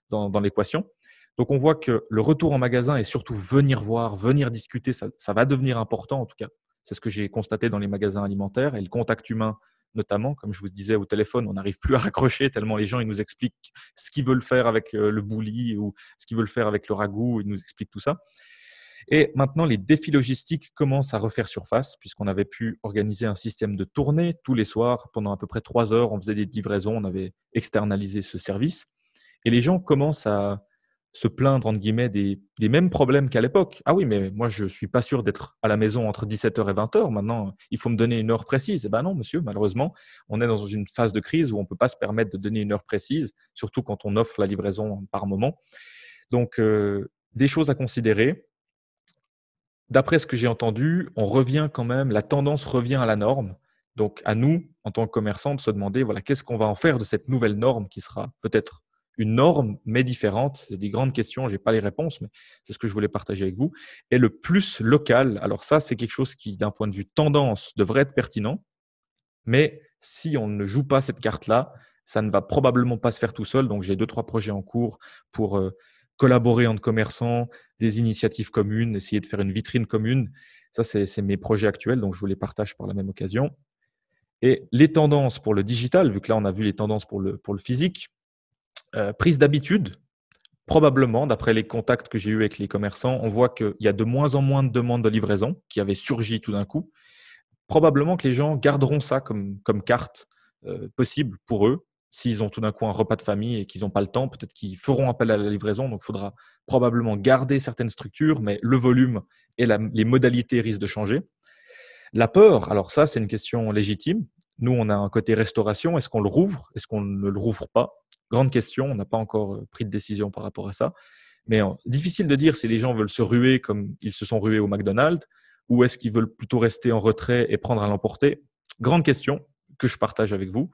dans l'équation. Donc, on voit que le retour en magasin et surtout venir voir, venir discuter, ça va devenir important en tout cas. C'est ce que j'ai constaté dans les magasins alimentaires et le contact humain notamment, comme je vous disais au téléphone, on n'arrive plus à raccrocher tellement les gens ils nous expliquent ce qu'ils veulent faire avec le bouli ou ce qu'ils veulent faire avec le ragoût, ils nous expliquent tout ça. Et maintenant, les défis logistiques commencent à refaire surface puisqu'on avait pu organiser un système de tournée tous les soirs. Pendant à peu près 3 heures, on faisait des livraisons, on avait externalisé ce service. Et les gens commencent à se plaindre, entre guillemets, des mêmes problèmes qu'à l'époque. Ah oui, mais moi, je ne suis pas sûr d'être à la maison entre 17h et 20h. Maintenant, il faut me donner une heure précise. Eh bien non, monsieur, malheureusement, on est dans une phase de crise où on ne peut pas se permettre de donner une heure précise, surtout quand on offre la livraison par moment. Donc, des choses à considérer. D'après ce que j'ai entendu, on revient quand même, la tendance revient à la norme. Donc, à nous, en tant que commerçants, de se demander, voilà, qu'est-ce qu'on va en faire de cette nouvelle norme qui sera peut-être une norme, mais différente. C'est des grandes questions, je n'ai pas les réponses, mais c'est ce que je voulais partager avec vous. Et le plus local, alors ça, c'est quelque chose qui, d'un point de vue tendance, devrait être pertinent, mais si on ne joue pas cette carte-là, ça ne va probablement pas se faire tout seul. Donc, j'ai 2-3 projets en cours pour collaborer entre commerçants, des initiatives communes, essayer de faire une vitrine commune. Ça, c'est mes projets actuels, donc je vous les partage par la même occasion. Et les tendances pour le digital, vu que là, on a vu les tendances pour le physique, prise d'habitude, probablement, d'après les contacts que j'ai eus avec les commerçants, on voit qu'il y a de moins en moins de demandes de livraison qui avaient surgi tout d'un coup. Probablement que les gens garderont ça comme carte possible pour eux. S'ils ont tout d'un coup un repas de famille et qu'ils n'ont pas le temps, peut-être qu'ils feront appel à la livraison. Donc, il faudra probablement garder certaines structures, mais le volume et les modalités risquent de changer. La peur, alors ça, c'est une question légitime. Nous, on a un côté restauration. Est-ce qu'on le rouvre? Est-ce qu'on ne le rouvre pas? Grande question. On n'a pas encore pris de décision par rapport à ça. Mais difficile de dire si les gens veulent se ruer comme ils se sont rués au McDonald's ou est-ce qu'ils veulent plutôt rester en retrait et prendre à l'emporter? Grande question que je partage avec vous.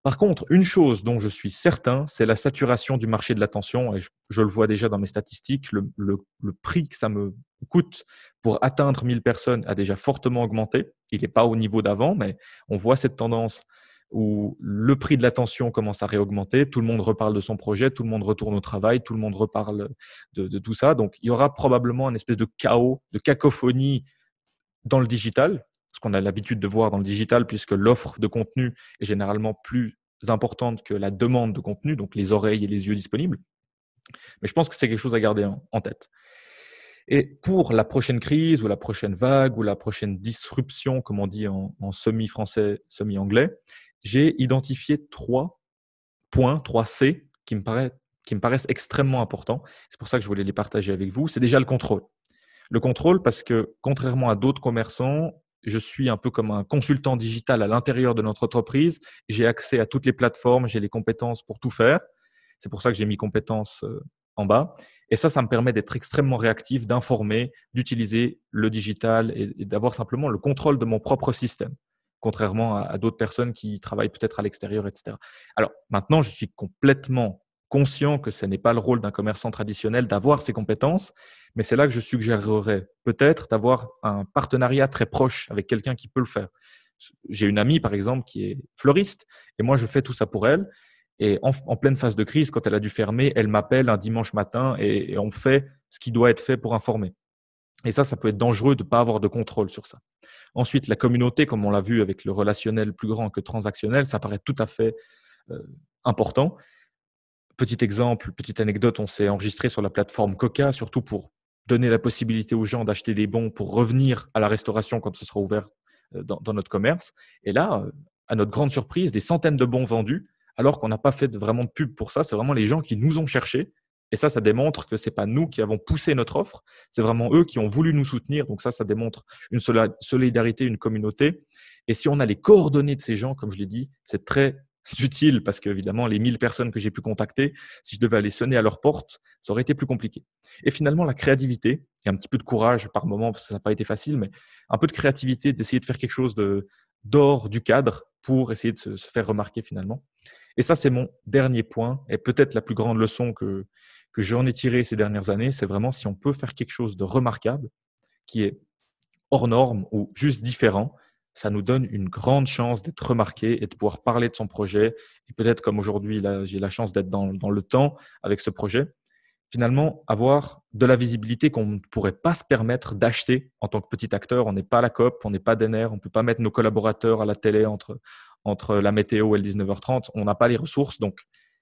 Par contre, une chose dont je suis certain, c'est la saturation du marché de l'attention. Et je le vois déjà dans mes statistiques, le prix que ça me coûte pour atteindre 1000 personnes a déjà fortement augmenté. Il n'est pas au niveau d'avant, mais on voit cette tendance où le prix de l'attention commence à réaugmenter. Tout le monde reparle de son projet, tout le monde retourne au travail, tout le monde reparle de tout ça. Donc, il y aura probablement une espèce de chaos, de cacophonie dans le digital, ce qu'on a l'habitude de voir dans le digital, puisque l'offre de contenu est généralement plus importante que la demande de contenu, donc les oreilles et les yeux disponibles. Mais je pense que c'est quelque chose à garder en tête. Et pour la prochaine crise ou la prochaine vague ou la prochaine disruption, comme on dit en semi-français, semi-anglais, j'ai identifié 3 points, 3 C qui me paraissent extrêmement importants. C'est pour ça que je voulais les partager avec vous. C'est déjà le contrôle. Le contrôle parce que, contrairement à d'autres commerçants, je suis un peu comme un consultant digital à l'intérieur de notre entreprise. J'ai accès à toutes les plateformes, j'ai les compétences pour tout faire. C'est pour ça que j'ai mis compétences en bas. Et ça me permet d'être extrêmement réactif, d'informer, d'utiliser le digital et d'avoir simplement le contrôle de mon propre système, contrairement à d'autres personnes qui travaillent peut-être à l'extérieur, etc. Alors maintenant, je suis complètement conscient que ce n'est pas le rôle d'un commerçant traditionnel d'avoir ces compétences, mais c'est là que je suggérerais peut-être d'avoir un partenariat très proche avec quelqu'un qui peut le faire. j'ai une amie, par exemple, qui est fleuriste et moi, je fais tout ça pour elle. Et en pleine phase de crise, quand elle a dû fermer, elle m'appelle un dimanche matin et on fait ce qui doit être fait pour informer. Et ça peut être dangereux de ne pas avoir de contrôle sur ça. Ensuite, la communauté, comme on l'a vu avec le relationnel plus grand que transactionnel, ça paraît tout à fait important. Petit exemple, petite anecdote, on s'est enregistré sur la plateforme Coca, surtout pour donner la possibilité aux gens d'acheter des bons pour revenir à la restauration quand ce sera ouvert dans notre commerce. Et là, à notre grande surprise, des centaines de bons vendus, alors qu'on n'a pas fait vraiment de pub pour ça. C'est vraiment les gens qui nous ont cherchés. Et ça démontre que ce n'est pas nous qui avons poussé notre offre, c'est vraiment eux qui ont voulu nous soutenir. Donc ça démontre une solidarité, une communauté. Et si on a les coordonnées de ces gens, comme je l'ai dit, c'est très utile parce qu'évidemment, les 1000 personnes que j'ai pu contacter, si je devais aller sonner à leur porte, ça aurait été plus compliqué. Et finalement, la créativité et un petit peu de courage par moment, parce que ça n'a pas été facile, mais un peu de créativité, d'essayer de faire quelque chose d'hors du cadre pour essayer de se faire remarquer finalement. Et ça, c'est mon dernier point et peut-être la plus grande leçon que j'en ai tirée ces dernières années, c'est vraiment si on peut faire quelque chose de remarquable, qui est hors norme ou juste différent, ça nous donne une grande chance d'être remarqué et de pouvoir parler de son projet. Et peut-être comme aujourd'hui, là, j'ai la chance d'être dans le temps avec ce projet, finalement, avoir de la visibilité qu'on ne pourrait pas se permettre d'acheter en tant que petit acteur. On n'est pas la COP, on n'est pas d'ENER, on ne peut pas mettre nos collaborateurs à la télé entre la météo et le 19h30. On n'a pas les ressources. Donc,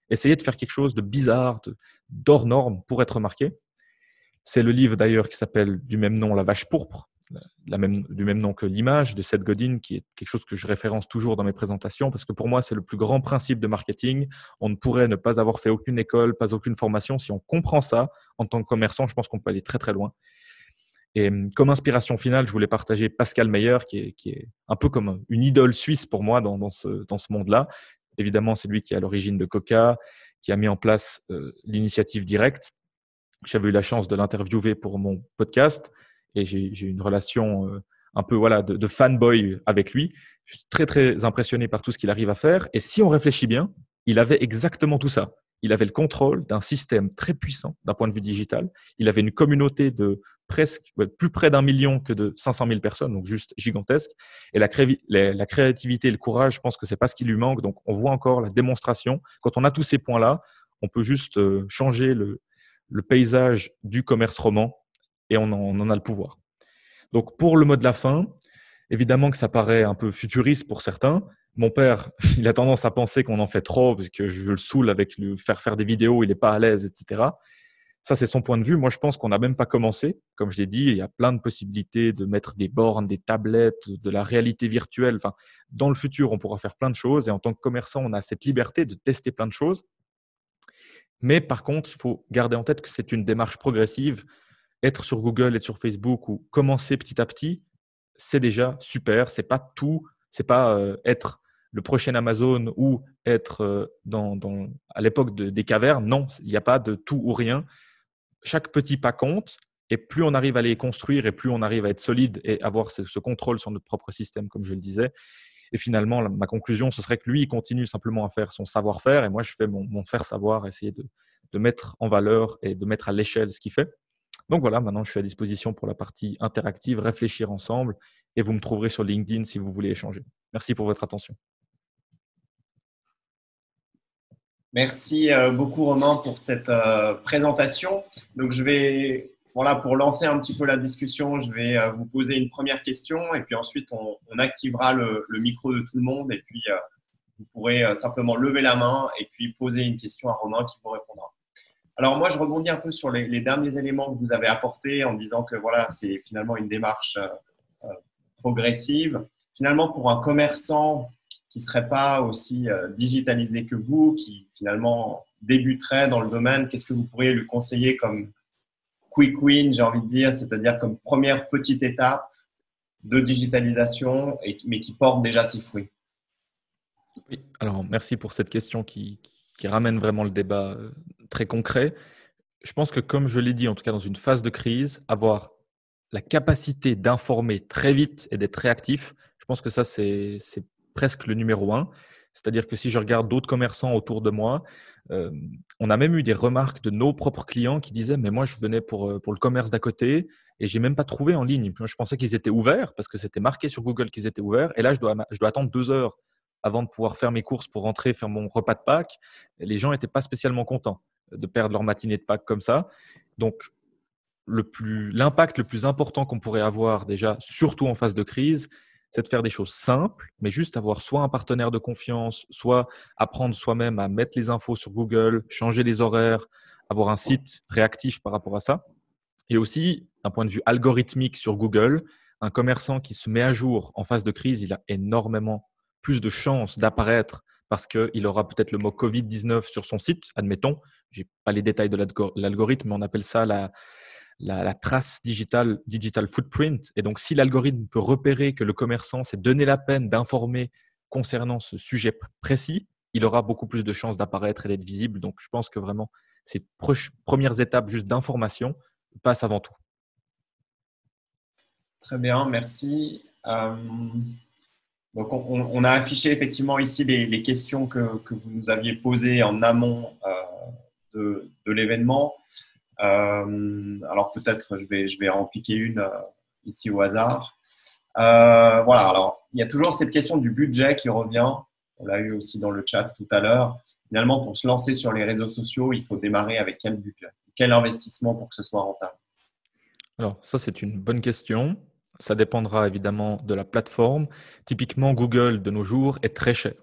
essayer de faire quelque chose de bizarre, d'hors norme pour être remarqué. C'est le livre d'ailleurs qui s'appelle du même nom, La vache pourpre, du même nom que l'image de Seth Godin, qui est quelque chose que je référence toujours dans mes présentations parce que pour moi, c'est le plus grand principe de marketing. On ne pourrait ne pas avoir fait aucune école, pas aucune formation. Si on comprend ça en tant que commerçant, je pense qu'on peut aller très très loin. Et comme inspiration finale, je voulais partager Pascal Meyer, qui est un peu comme une idole suisse pour moi dans ce monde-là. Évidemment, c'est lui qui est à l'origine de Coca, qui a mis en place l'initiative directe. J'avais eu la chance de l'interviewer pour mon podcast et j'ai une relation un peu de fanboy avec lui. Je suis très, très impressionné par tout ce qu'il arrive à faire. Et si on réfléchit bien, il avait exactement tout ça. Il avait le contrôle d'un système très puissant d'un point de vue digital. Il avait une communauté de presque plus près d'1 million que de 500 000 personnes, donc juste gigantesque. Et la créativité et le courage, je pense que ce n'est pas ce qui lui manque. Donc, on voit encore la démonstration. Quand on a tous ces points-là, on peut juste changer le paysage du commerce roman et on en a le pouvoir. Donc, pour le mot de la fin, évidemment que ça paraît un peu futuriste pour certains. Mon père, il a tendance à penser qu'on en fait trop parce que je le saoule avec le faire des vidéos, il n'est pas à l'aise, etc. Ça, c'est son point de vue. Moi, je pense qu'on n'a même pas commencé. Comme je l'ai dit, il y a plein de possibilités de mettre des bornes, des tablettes, de la réalité virtuelle. Enfin, dans le futur, on pourra faire plein de choses. Et en tant que commerçant, on a cette liberté de tester plein de choses. Mais par contre, il faut garder en tête que c'est une démarche progressive. Être sur Google, être sur Facebook ou commencer petit à petit, c'est déjà super. C'est pas tout. C'est pas être le prochain Amazon ou être à l'époque des cavernes. Non, il n'y a pas de tout ou rien. Chaque petit pas compte. Et plus on arrive à les construire et plus on arrive à être solide et avoir ce contrôle sur notre propre système, comme je le disais. Et finalement, ma conclusion, ce serait que lui, il continue simplement à faire son savoir-faire et moi, je fais mon faire-savoir, essayer de mettre en valeur et de mettre à l'échelle ce qu'il fait. Donc voilà, maintenant, je suis à disposition pour la partie interactive, réfléchir ensemble et vous me trouverez sur LinkedIn si vous voulez échanger. Merci pour votre attention. Merci beaucoup, Romain, pour cette présentation. Donc, pour lancer un petit peu la discussion, je vais vous poser une première question et puis ensuite, on activera le micro de tout le monde et puis vous pourrez simplement lever la main et puis poser une question à Romain qui vous répondra. Alors, moi, je rebondis un peu sur les derniers éléments que vous avez apportés en disant que voilà, c'est finalement une démarche progressive. Finalement, pour un commerçant qui ne serait pas aussi digitalisé que vous, qui finalement débuterait dans le domaine, qu'est-ce que vous pourriez lui conseiller comme quick win, j'ai envie de dire, c'est-à-dire comme première petite étape de digitalisation, mais qui porte déjà ses fruits? Oui, alors merci pour cette question qui ramène vraiment le débat très concret. Je pense que comme je l'ai dit, en tout cas dans une phase de crise, avoir la capacité d'informer très vite et d'être réactif, je pense que ça, c'est presque le numéro 1. C'est-à-dire que si je regarde d'autres commerçants autour de moi, on a même eu des remarques de nos propres clients qui disaient « mais moi, je venais pour le commerce d'à côté et j'ai même pas trouvé en ligne. Je pensais qu'ils étaient ouverts parce que c'était marqué sur Google qu'ils étaient ouverts. Et là, je dois attendre 2 heures avant de pouvoir faire mes courses pour rentrer, faire mon repas de Pâques. Et les gens n'étaient pas spécialement contents de perdre leur matinée de Pâques comme ça. Donc, l'impact le plus important qu'on pourrait avoir déjà, surtout en phase de crise, c'est de faire des choses simples, mais juste avoir soit un partenaire de confiance, soit apprendre soi-même à mettre les infos sur Google, changer les horaires, avoir un site réactif par rapport à ça. Et aussi, d'un point de vue algorithmique sur Google, un commerçant qui se met à jour en phase de crise, il a énormément plus de chances d'apparaître parce qu'il aura peut-être le mot Covid-19 sur son site, admettons. Je n'ai pas les détails de l'algorithme, mais on appelle ça la trace digital footprint. Et donc, si l'algorithme peut repérer que le commerçant s'est donné la peine d'informer concernant ce sujet précis, il aura beaucoup plus de chances d'apparaître et d'être visible. Donc, je pense que vraiment, ces premières étapes juste d'information passent avant tout. Très bien, merci. Donc, on a affiché effectivement ici les questions que vous nous aviez posées en amont de l'événement. Alors peut-être je vais en piquer une ici au hasard. Voilà, alors il y a toujours cette question du budget qui revient. On l'a eu aussi dans le chat tout à l'heure. Finalement, pour se lancer sur les réseaux sociaux, il faut démarrer avec quel budget? Quel investissement pour que ce soit rentable? Alors ça, c'est une bonne question. Ça dépendra évidemment de la plateforme. Typiquement, Google de nos jours est très cher.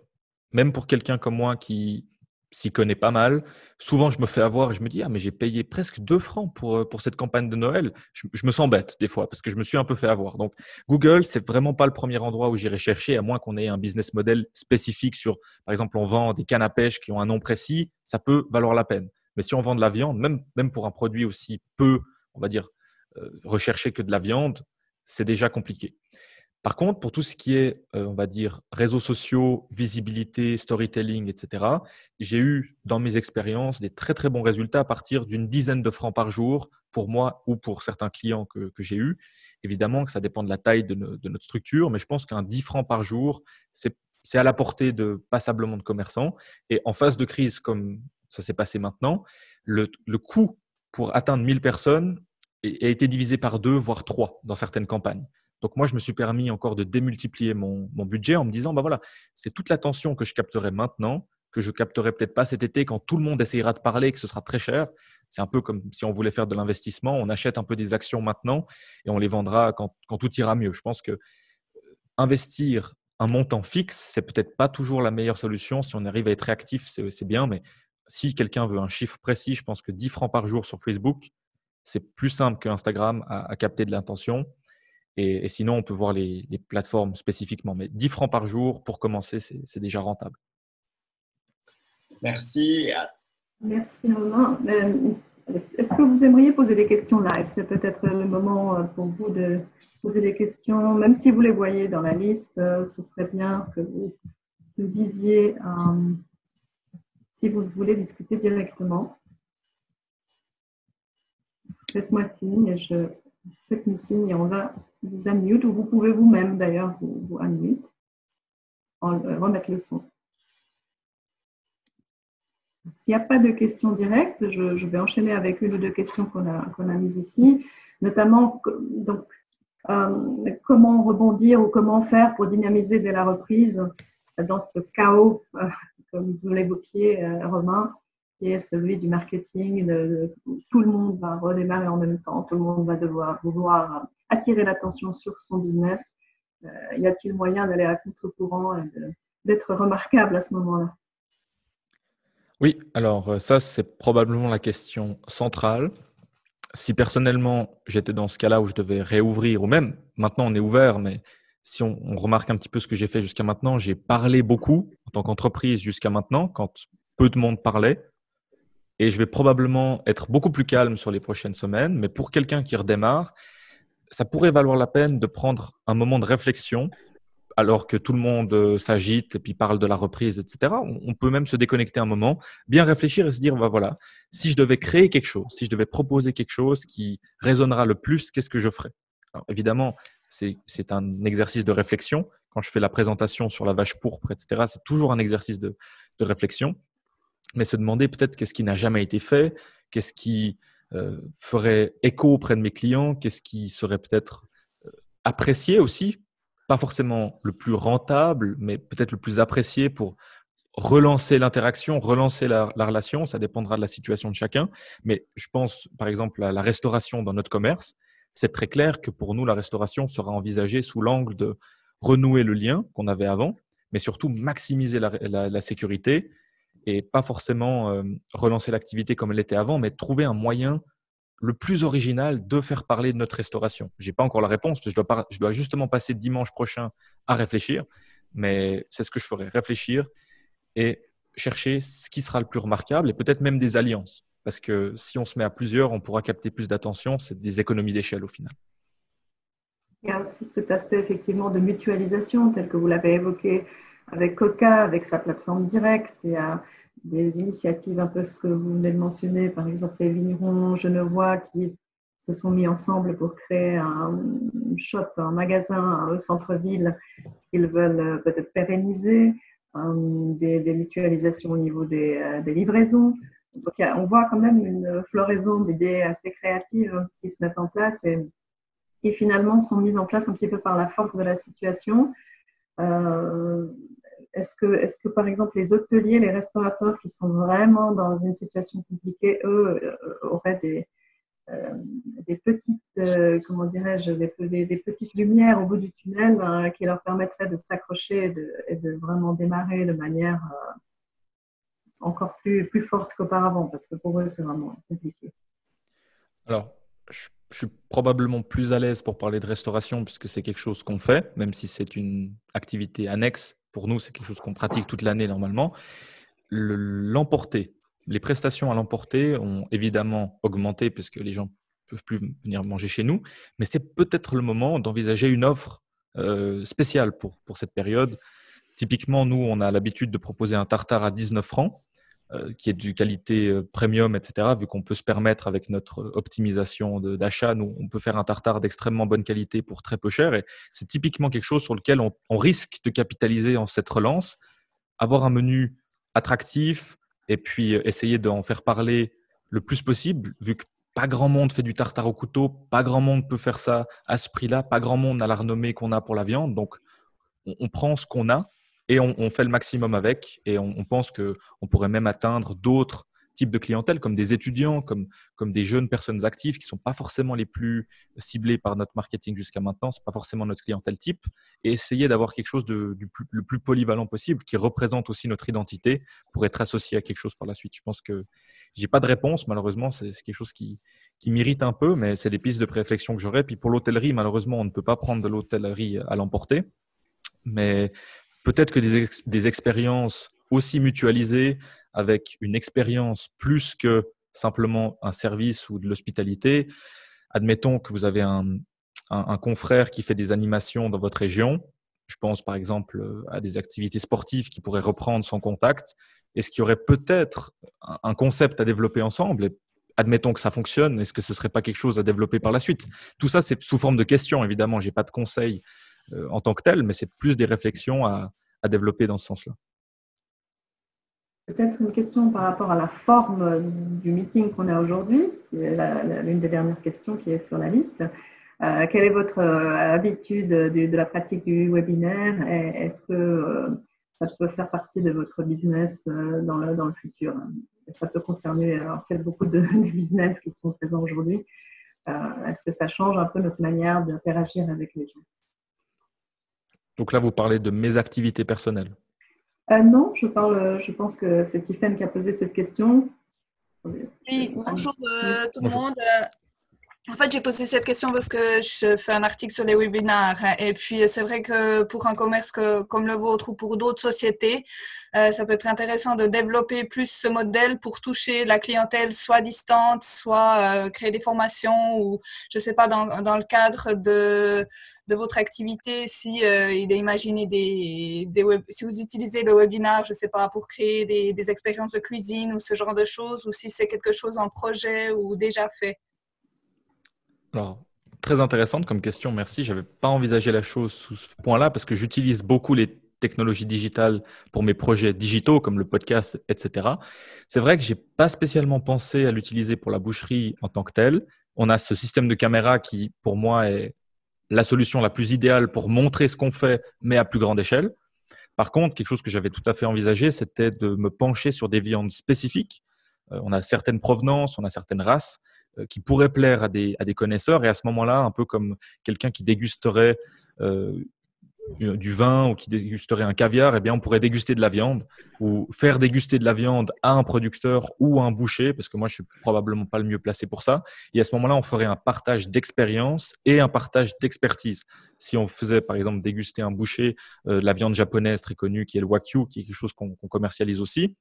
Même pour quelqu'un comme moi qui s'y connaît pas mal, souvent je me fais avoir et je me dis « Ah, mais j'ai payé presque 2 francs pour cette campagne de Noël. » Je me sens bête des fois parce que je me suis un peu fait avoir. Donc, Google, c'est vraiment pas le premier endroit où j'irai chercher, à moins qu'on ait un business model spécifique sur, par exemple, on vend des cannes à pêche qui ont un nom précis, ça peut valoir la peine. Mais si on vend de la viande, même pour un produit aussi peu, on va dire, recherché que de la viande, c'est déjà compliqué. Par contre, pour tout ce qui est, on va dire, réseaux sociaux, visibilité, storytelling, etc., j'ai eu dans mes expériences des très, très bons résultats à partir d'une dizaine de francs par jour pour moi ou pour certains clients que j'ai eus. Évidemment que ça dépend de la taille de notre structure, mais je pense qu'un 10 francs par jour, c'est à la portée de passablement de commerçants. Et en phase de crise, comme ça s'est passé maintenant, le coût pour atteindre 1000 personnes a été divisé par 2, voire 3 dans certaines campagnes. Donc, moi, je me suis permis encore de démultiplier mon budget en me disant, bah voilà, c'est toute l'attention que je capterai maintenant, que je capterai peut-être pas cet été quand tout le monde essayera de parler et que ce sera très cher. C'est un peu comme si on voulait faire de l'investissement. On achète un peu des actions maintenant et on les vendra quand tout ira mieux. Je pense que investir un montant fixe, c'est peut-être pas toujours la meilleure solution. Si on arrive à être réactif, c'est bien. Mais si quelqu'un veut un chiffre précis, je pense que 10 francs par jour sur Facebook, c'est plus simple que Instagram à capter de l'intention. Et sinon, on peut voir les plateformes spécifiquement. Mais 10 francs par jour, pour commencer, c'est déjà rentable. Merci. Merci, Romain. Est-ce que vous aimeriez poser des questions live? C'est peut-être le moment pour vous de poser des questions. Même si vous les voyez dans la liste, ce serait bien que vous nous disiez si vous voulez discuter directement. Faites-moi signe et faites-nous signe et on va vous unmute, ou vous pouvez vous-même d'ailleurs vous unmute, remettre le son. S'il n'y a pas de questions directes, je vais enchaîner avec une ou deux questions qu'on a mises ici, notamment donc, comment rebondir ou comment faire pour dynamiser dès la reprise dans ce chaos, comme vous l'évoquiez, Romain, qui est celui du marketing, tout le monde va redémarrer en même temps, tout le monde va devoir vouloir attirer l'attention sur son business. Y a-t-il moyen d'aller à contre-courant et d'être remarquable à ce moment-là? Oui, alors ça, c'est probablement la question centrale. Si personnellement, j'étais dans ce cas-là où je devais réouvrir, ou même maintenant on est ouvert, mais si on remarque un petit peu ce que j'ai fait jusqu'à maintenant, j'ai parlé beaucoup en tant qu'entreprise jusqu'à maintenant, quand peu de monde parlait. Et je vais probablement être beaucoup plus calme sur les prochaines semaines. Mais pour quelqu'un qui redémarre, ça pourrait valoir la peine de prendre un moment de réflexion alors que tout le monde s'agite et puis parle de la reprise, etc. On peut même se déconnecter un moment, bien réfléchir et se dire, bah voilà, si je devais créer quelque chose, si je devais proposer quelque chose qui résonnera le plus, qu'est-ce que je ferais? Alors évidemment, c'est un exercice de réflexion. Quand je fais la présentation sur la vache pourpre, etc., c'est toujours un exercice de réflexion. Mais se demander peut-être qu'est-ce qui n'a jamais été fait, qu'est-ce qui ferait écho auprès de mes clients, qu'est-ce qui serait peut-être apprécié aussi, pas forcément le plus rentable, mais peut-être le plus apprécié pour relancer l'interaction, relancer la relation. Ça dépendra de la situation de chacun. Mais je pense, par exemple, à la restauration dans notre commerce. C'est très clair que pour nous, la restauration sera envisagée sous l'angle de renouer le lien qu'on avait avant, mais surtout maximiser la sécurité et pas forcément relancer l'activité comme elle était avant, mais trouver un moyen le plus original de faire parler de notre restauration. Je n'ai pas encore la réponse, parce que je dois justement passer dimanche prochain à réfléchir, mais c'est ce que je ferai, réfléchir et chercher ce qui sera le plus remarquable et peut-être même des alliances. Parce que si on se met à plusieurs, on pourra capter plus d'attention. C'est des économies d'échelle au final. Il y a aussi cet aspect effectivement de mutualisation, tel que vous l'avez évoqué avec Coca, avec sa plateforme directe. Il y a des initiatives, un peu ce que vous venez de mentionner, par exemple les vignerons genevois qui se sont mis ensemble pour créer un shop, un magasin au centre-ville qu'ils veulent peut-être pérenniser, des mutualisations au niveau des livraisons. Donc, on voit quand même une floraison d'idées assez créatives qui se mettent en place et qui finalement sont mises en place un petit peu par la force de la situation. Est-ce que, par exemple, les hôteliers, les restaurateurs qui sont vraiment dans une situation compliquée, eux, auraient des petites, comment dirais-je, des petites lumières au bout du tunnel qui leur permettraient de s'accrocher et de vraiment démarrer de manière encore plus forte qu'auparavant, parce que pour eux, c'est vraiment compliqué. Alors, je suis probablement plus à l'aise pour parler de restauration puisque c'est quelque chose qu'on fait, même si c'est une activité annexe. Pour nous, c'est quelque chose qu'on pratique toute l'année normalement. L'emporter, les prestations à l'emporter ont évidemment augmenté puisque les gens ne peuvent plus venir manger chez nous, mais c'est peut-être le moment d'envisager une offre spéciale pour cette période. Typiquement, nous, on a l'habitude de proposer un tartare à 19 francs. Qui est de qualité premium, etc. Vu qu'on peut se permettre avec notre optimisation d'achat, nous, on peut faire un tartare d'extrêmement bonne qualité pour très peu cher. Et c'est typiquement quelque chose sur lequel on risque de capitaliser en cette relance, avoir un menu attractif et puis essayer d'en faire parler le plus possible, vu que pas grand monde fait du tartare au couteau, pas grand monde peut faire ça à ce prix-là, pas grand monde a la renommée qu'on a pour la viande. Donc, on prend ce qu'on a et on fait le maximum avec. Et on pense qu'on pourrait même atteindre d'autres types de clientèle, comme des étudiants, comme des jeunes personnes actives qui ne sont pas forcément les plus ciblées par notre marketing jusqu'à maintenant. Ce n'est pas forcément notre clientèle type. Et essayer d'avoir quelque chose le plus polyvalent possible, qui représente aussi notre identité pour être associé à quelque chose par la suite. Je pense que je n'ai pas de réponse, malheureusement. C'est quelque chose qui m'irrite un peu, mais c'est des pistes de réflexion que j'aurais. Puis pour l'hôtellerie, malheureusement, on ne peut pas prendre de l'hôtellerie à l'emporter. Mais peut-être que des expériences aussi mutualisées avec une expérience plus que simplement un service ou de l'hospitalité. Admettons que vous avez un confrère qui fait des animations dans votre région. Je pense par exemple à des activités sportives qui pourraient reprendre son contact. Est-ce qu'il y aurait peut-être un concept à développer ensemble? Et admettons que ça fonctionne, est-ce que ce ne serait pas quelque chose à développer par la suite? Tout ça, c'est sous forme de questions, évidemment. Je n'ai pas de conseils en tant que tel, mais c'est plus des réflexions à développer dans ce sens-là. Peut-être une question par rapport à la forme du meeting qu'on a aujourd'hui, qui est l'une des dernières questions qui est sur la liste. Quelle est votre habitude de la pratique du webinaire? Est-ce que ça peut faire partie de votre business dans le futur? Ça peut concerner beaucoup de business qui sont présents aujourd'hui. Est-ce que ça change un peu notre manière d'interagir avec les gens? Donc là, vous parlez de mes activités personnelles. Non, je pense que c'est Tiffaine qui a posé cette question. Oui, bonjour tout le monde. En fait, j'ai posé cette question parce que je fais un article sur les webinaires. Et puis, c'est vrai que pour un commerce comme le vôtre ou pour d'autres sociétés, ça peut être intéressant de développer plus ce modèle pour toucher la clientèle soit distante, soit créer des formations ou, je ne sais pas, dans le cadre de votre activité, si il est imaginé si vous utilisez le webinaire, je ne sais pas, pour créer des expériences de cuisine ou ce genre de choses, ou si c'est quelque chose en projet ou déjà fait. Alors, très intéressante comme question, merci. Je n'avais pas envisagé la chose sous ce point-là parce que j'utilise beaucoup les technologie digitale pour mes projets digitaux comme le podcast, etc. C'est vrai que je n'ai pas spécialement pensé à l'utiliser pour la boucherie en tant que telle. On a ce système de caméra qui, pour moi, est la solution la plus idéale pour montrer ce qu'on fait, mais à plus grande échelle. Par contre, quelque chose que j'avais tout à fait envisagé, c'était de me pencher sur des viandes spécifiques. On a certaines provenances, on a certaines races qui pourraient plaire à des connaisseurs. Et à ce moment-là, un peu comme quelqu'un qui dégusterait du vin ou qui dégusterait un caviar, eh bien, on pourrait déguster de la viande ou faire déguster de la viande à un producteur ou à un boucher, parce que moi, je suis probablement pas le mieux placé pour ça. Et à ce moment-là, on ferait un partage d'expérience et un partage d'expertise. Si on faisait, par exemple, déguster un boucher de la viande japonaise très connue, qui est le Wagyu, qui est quelque chose qu'on commercialise aussi,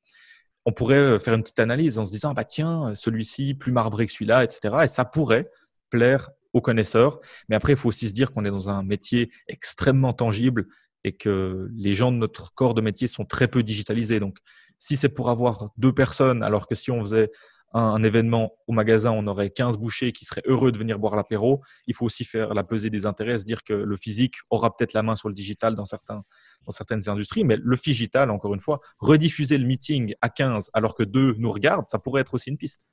on pourrait faire une petite analyse en se disant, bah tiens, celui-ci, plus marbré que celui-là, etc. Et ça pourrait plaire aux connaisseurs. Mais après, il faut aussi se dire qu'on est dans un métier extrêmement tangible et que les gens de notre corps de métier sont très peu digitalisés. Donc, si c'est pour avoir 2 personnes, alors que si on faisait un événement au magasin, on aurait 15 bouchers qui seraient heureux de venir boire l'apéro, il faut aussi faire la pesée des intérêts, se dire que le physique aura peut-être la main sur le digital dans certaines industries, mais le digital, encore une fois, rediffuser le meeting à 15 alors que 2 nous regardent, ça pourrait être aussi une piste.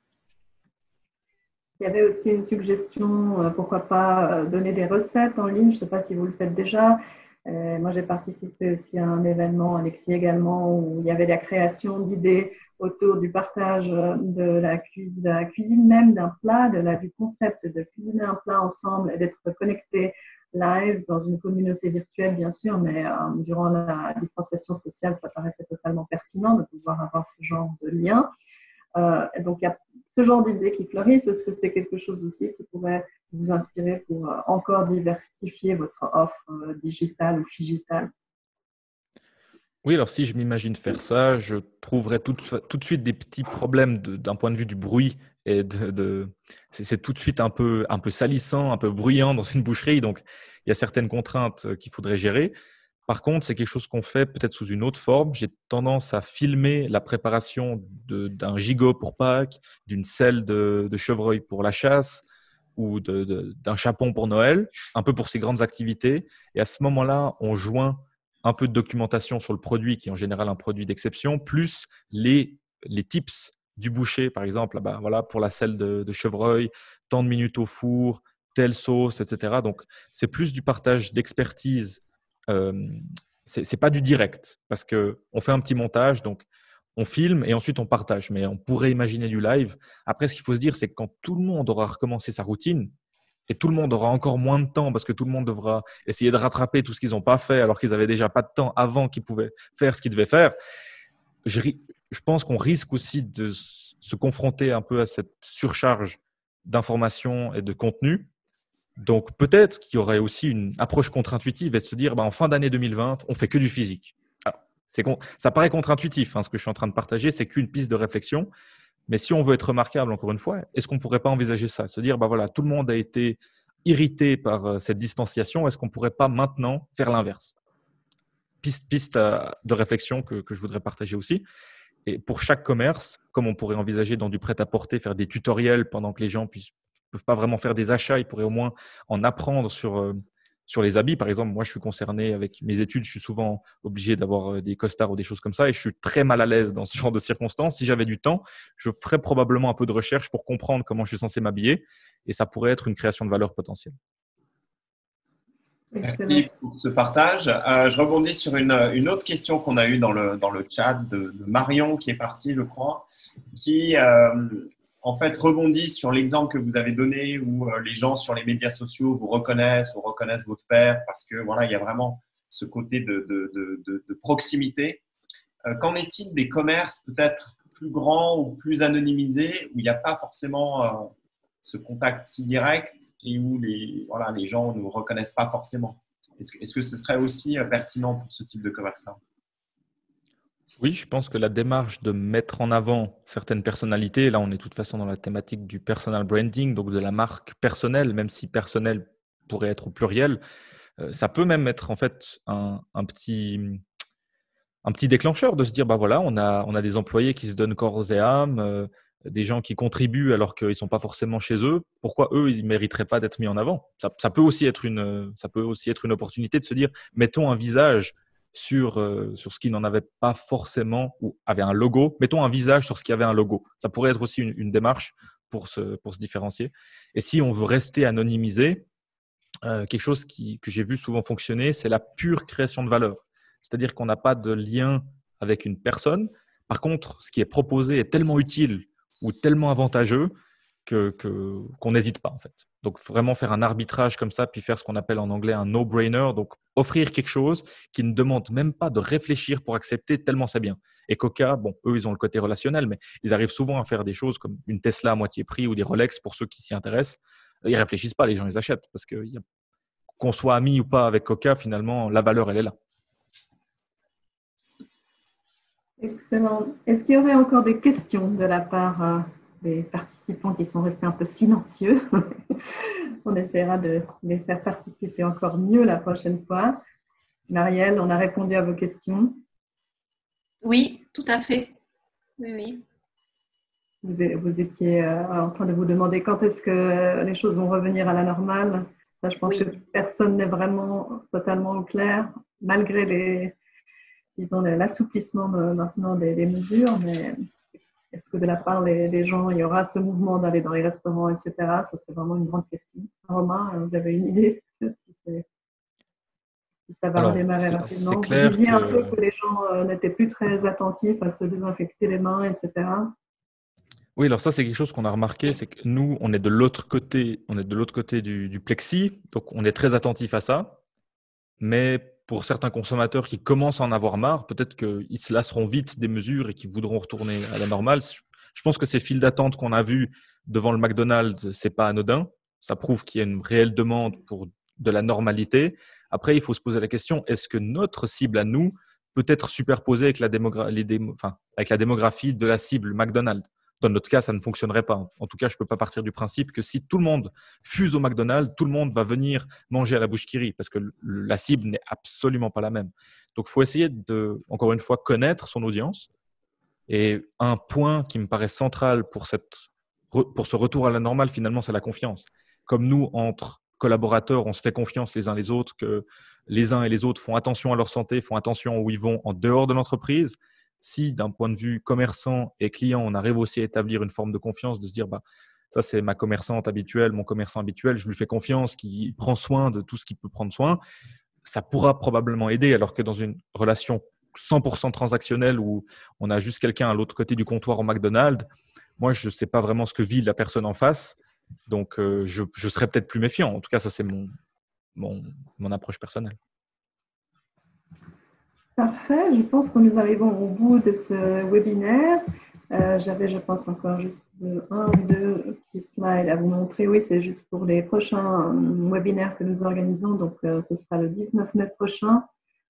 Il y avait aussi une suggestion, pourquoi pas donner des recettes en ligne. Je ne sais pas si vous le faites déjà. Moi, j'ai participé aussi à un événement, Alexis également, où il y avait la création d'idées autour du partage de la cuisine même d'un plat, du concept de cuisiner un plat ensemble et d'être connecté live dans une communauté virtuelle, bien sûr, mais durant la distanciation sociale, ça paraissait totalement pertinent de pouvoir avoir ce genre de lien. Donc, il y a ce genre d'idées qui fleurissent. Est-ce que c'est quelque chose aussi qui pourrait vous inspirer pour encore diversifier votre offre digitale ou digitale? Oui, alors si je m'imagine faire ça, je trouverais tout de suite des petits problèmes d'un point de vue du bruit. Et c'est tout de suite un peu salissant, un peu bruyant dans une boucherie. Donc, il y a certaines contraintes qu'il faudrait gérer. Par contre, c'est quelque chose qu'on fait peut-être sous une autre forme. J'ai tendance à filmer la préparation d'un gigot pour Pâques, d'une selle de chevreuil pour la chasse ou d'un chapon pour Noël, un peu pour ces grandes activités. Et à ce moment-là, on joint un peu de documentation sur le produit, qui est en général un produit d'exception, plus les tips du boucher, par exemple, bah, voilà, pour la selle de chevreuil, tant de minutes au four, telle sauce, etc. Donc, c'est plus du partage d'expertise. C'est pas du direct parce qu'on fait un petit montage, donc on filme et ensuite on partage. Mais on pourrait imaginer du live. Après, ce qu'il faut se dire, c'est que quand tout le monde aura recommencé sa routine et tout le monde aura encore moins de temps parce que tout le monde devra essayer de rattraper tout ce qu'ils n'ont pas fait alors qu'ils avaient déjà pas de temps avant qu'ils pouvaient faire ce qu'ils devaient faire, je pense qu'on risque aussi de se confronter un peu à cette surcharge d'informations et de contenu. Donc, peut-être qu'il y aurait aussi une approche contre-intuitive et de se dire, bah, en fin d'année 2020, on fait que du physique. Alors, ça paraît contre-intuitif, ce que je suis en train de partager, c'est qu'une piste de réflexion. Mais si on veut être remarquable, encore une fois, est-ce qu'on ne pourrait pas envisager ça? Se dire, bah voilà, tout le monde a été irrité par cette distanciation, est-ce qu'on ne pourrait pas maintenant faire l'inverse? Piste de réflexion que je voudrais partager aussi. Et pour chaque commerce, comme on pourrait envisager dans du prêt-à-porter, faire des tutoriels pendant que les gens peuvent pas vraiment faire des achats, ils pourraient au moins en apprendre sur les habits. Par exemple, moi, je suis concerné avec mes études, je suis souvent obligé d'avoir des costards ou des choses comme ça et je suis très mal à l'aise dans ce genre de circonstances. Si j'avais du temps, je ferais probablement un peu de recherche pour comprendre comment je suis censé m'habiller et ça pourrait être une création de valeur potentielle. Merci pour ce partage. Je rebondis sur une autre question qu'on a eue dans le chat de Marion qui est partie, je crois, qui en fait rebondit sur l'exemple que vous avez donné où les gens sur les médias sociaux vous reconnaissent votre père parce que voilà, il y a vraiment ce côté de proximité. Qu'en est-il des commerces peut-être plus grands ou plus anonymisés où il n'y a pas forcément ce contact si direct et où les gens ne nous reconnaissent pas forcément? Est-ce que ce serait aussi pertinent pour ce type de commerce-là? Oui, je pense que la démarche de mettre en avant certaines personnalités, là on est de toute façon dans la thématique du personal branding, donc de la marque personnelle, même si personnel pourrait être au pluriel, ça peut même être en fait un petit déclencheur de se dire, bah voilà, on a des employés qui se donnent corps et âme, des gens qui contribuent alors qu'ils ne sont pas forcément chez eux. Pourquoi eux, ils ne mériteraient pas d'être mis en avant? Ça peut aussi être une opportunité de se dire, mettons un visage sur ce qui n'en avait pas forcément ou avait un logo. Mettons un visage sur ce qui avait un logo. Ça pourrait être aussi une démarche pour se différencier. Et si on veut rester anonymisé, quelque chose que j'ai vu souvent fonctionner, c'est la pure création de valeur. C'est-à-dire qu'on n'a pas de lien avec une personne. Par contre, ce qui est proposé est tellement utile ou tellement avantageux qu'on n'hésite pas en fait. Donc vraiment faire un arbitrage comme ça, puis faire ce qu'on appelle en anglais un no-brainer, donc offrir quelque chose qui ne demande même pas de réfléchir pour accepter tellement c'est bien. Et Coca, bon, eux ils ont le côté relationnel, mais ils arrivent souvent à faire des choses comme une Tesla à moitié prix ou des Rolex pour ceux qui s'y intéressent. Ils réfléchissent pas, les gens ils achètent parce que qu'on soit ami ou pas avec Coca, finalement la valeur elle est là. Excellent. Est-ce qu'il y aurait encore des questions de la part des participants qui sont restés un peu silencieux? On essaiera de les faire participer encore mieux la prochaine fois. Marielle, on a répondu à vos questions. Oui, tout à fait. Oui. Vous étiez en train de vous demander quand est-ce que les choses vont revenir à la normale. Ça, je pense que personne n'est vraiment totalement au clair, malgré l'assouplissement maintenant des mesures. Mais est-ce que de la part des gens, il y aura ce mouvement d'aller dans les restaurants, etc. Ça, c'est vraiment une grande question. Romain, vous avez une idée si ça va redémarrer rapidement? C'est clair vous disiez un peu que les gens n'étaient plus très attentifs à se désinfecter les mains, etc. Oui, alors ça, c'est quelque chose qu'on a remarqué, c'est que nous, on est de l'autre côté du plexi, donc on est très attentif à ça. Mais pour certains consommateurs qui commencent à en avoir marre, peut-être qu'ils se lasseront vite des mesures et qu'ils voudront retourner à la normale. Je pense que ces files d'attente qu'on a vues devant le McDonald's, c'est pas anodin. Ça prouve qu'il y a une réelle demande pour de la normalité. Après, il faut se poser la question, est-ce que notre cible à nous peut être superposée avec la démographie de la cible McDonald's? Dans notre cas, ça ne fonctionnerait pas. En tout cas, je ne peux pas partir du principe que si tout le monde fuse au McDonald's, tout le monde va venir manger à la bouche qui rit parce que la cible n'est absolument pas la même. Donc, il faut essayer de, encore une fois, connaître son audience. Et un point qui me paraît central pour ce retour à la normale, finalement, c'est la confiance. Comme nous, entre collaborateurs, on se fait confiance les uns les autres, que les uns et les autres font attention à leur santé, font attention où ils vont en dehors de l'entreprise. Si d'un point de vue commerçant et client, on arrive aussi à établir une forme de confiance, de se dire ça c'est ma commerçante habituelle, mon commerçant habituel, je lui fais confiance, qui prend soin de tout ce qu'il peut prendre soin, ça pourra probablement aider, alors que dans une relation 100% transactionnelle où on a juste quelqu'un à l'autre côté du comptoir au McDonald's, moi je ne sais pas vraiment ce que vit la personne en face, donc je serais peut-être plus méfiant. En tout cas, ça c'est mon approche personnelle. Parfait, je pense que nous arrivons au bout de ce webinaire. J'avais, je pense, encore juste un ou deux petits slides à vous montrer. Oui, c'est juste pour les prochains webinaires que nous organisons. Donc, ce sera le 19 mai prochain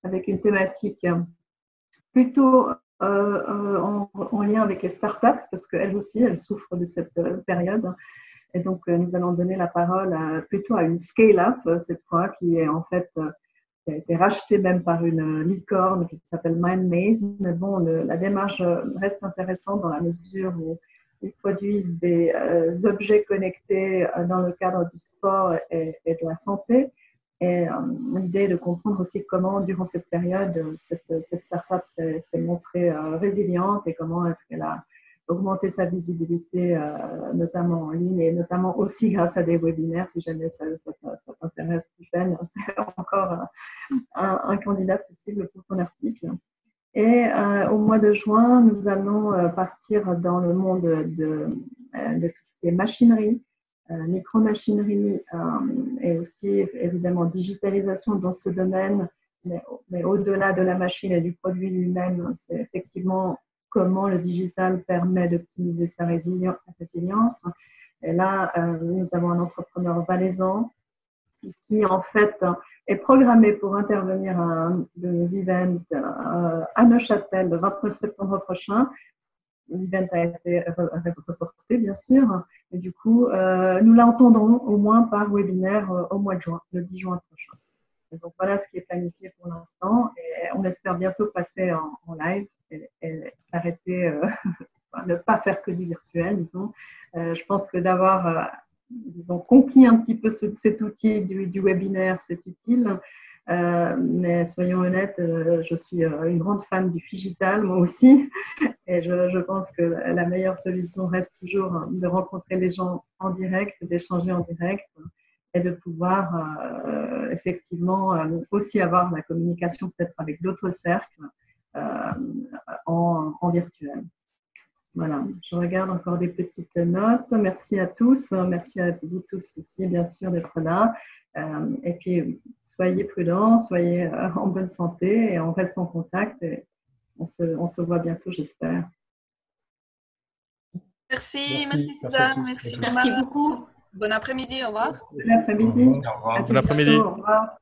avec une thématique plutôt en lien avec les startups parce qu'elles aussi, elles souffrent de cette période. Et donc, nous allons donner la parole plutôt à une scale-up cette fois qui est en fait… qui a été racheté même par une licorne qui s'appelle MindMaze. Mais bon, la démarche reste intéressante dans la mesure où ils produisent des objets connectés dans le cadre du sport et de la santé. Et l'idée est de comprendre aussi comment, durant cette période, cette start-up s'est montrée résiliente et comment est-ce qu'elle a augmenté sa visibilité, notamment en ligne et notamment aussi grâce à des webinaires. Si jamais ça t'intéresse, Stephen, c'est encore un candidat possible pour ton article. Et au mois de juin, nous allons partir dans le monde de tout ce qui est machinerie, micro-machinerie et aussi évidemment digitalisation dans ce domaine. Mais au-delà de la machine et du produit lui-même, c'est effectivement comment le digital permet d'optimiser sa résilience. Et là, nous avons un entrepreneur valaisan qui, en fait, est programmé pour intervenir à un de nos events à Neuchâtel le 29 septembre prochain. L'event a été reporté, bien sûr. Et du coup, nous l'entendrons au moins par webinaire au mois de juin, le 10 juin prochain. Et donc, voilà ce qui est planifié pour l'instant. Et on espère bientôt passer en live et s'arrêter, ne pas faire que du virtuel, disons. Je pense que d'avoir, disons, conquis un petit peu cet outil du webinaire, c'est utile. Mais soyons honnêtes, je suis une grande fan du digital, moi aussi. Et je pense que la meilleure solution reste toujours de rencontrer les gens en direct, d'échanger en direct et de pouvoir effectivement aussi avoir la communication peut-être avec d'autres cercles en virtuel. Voilà, je regarde encore des petites notes. Merci à tous. Merci à vous tous aussi, bien sûr, d'être là. Et puis, soyez prudents, soyez en bonne santé et on reste en contact. Et on se voit bientôt, j'espère. Merci Suzanne. Merci beaucoup. Bon après-midi, au revoir. Bon après-midi. Au revoir. Bon après-midi. Au revoir.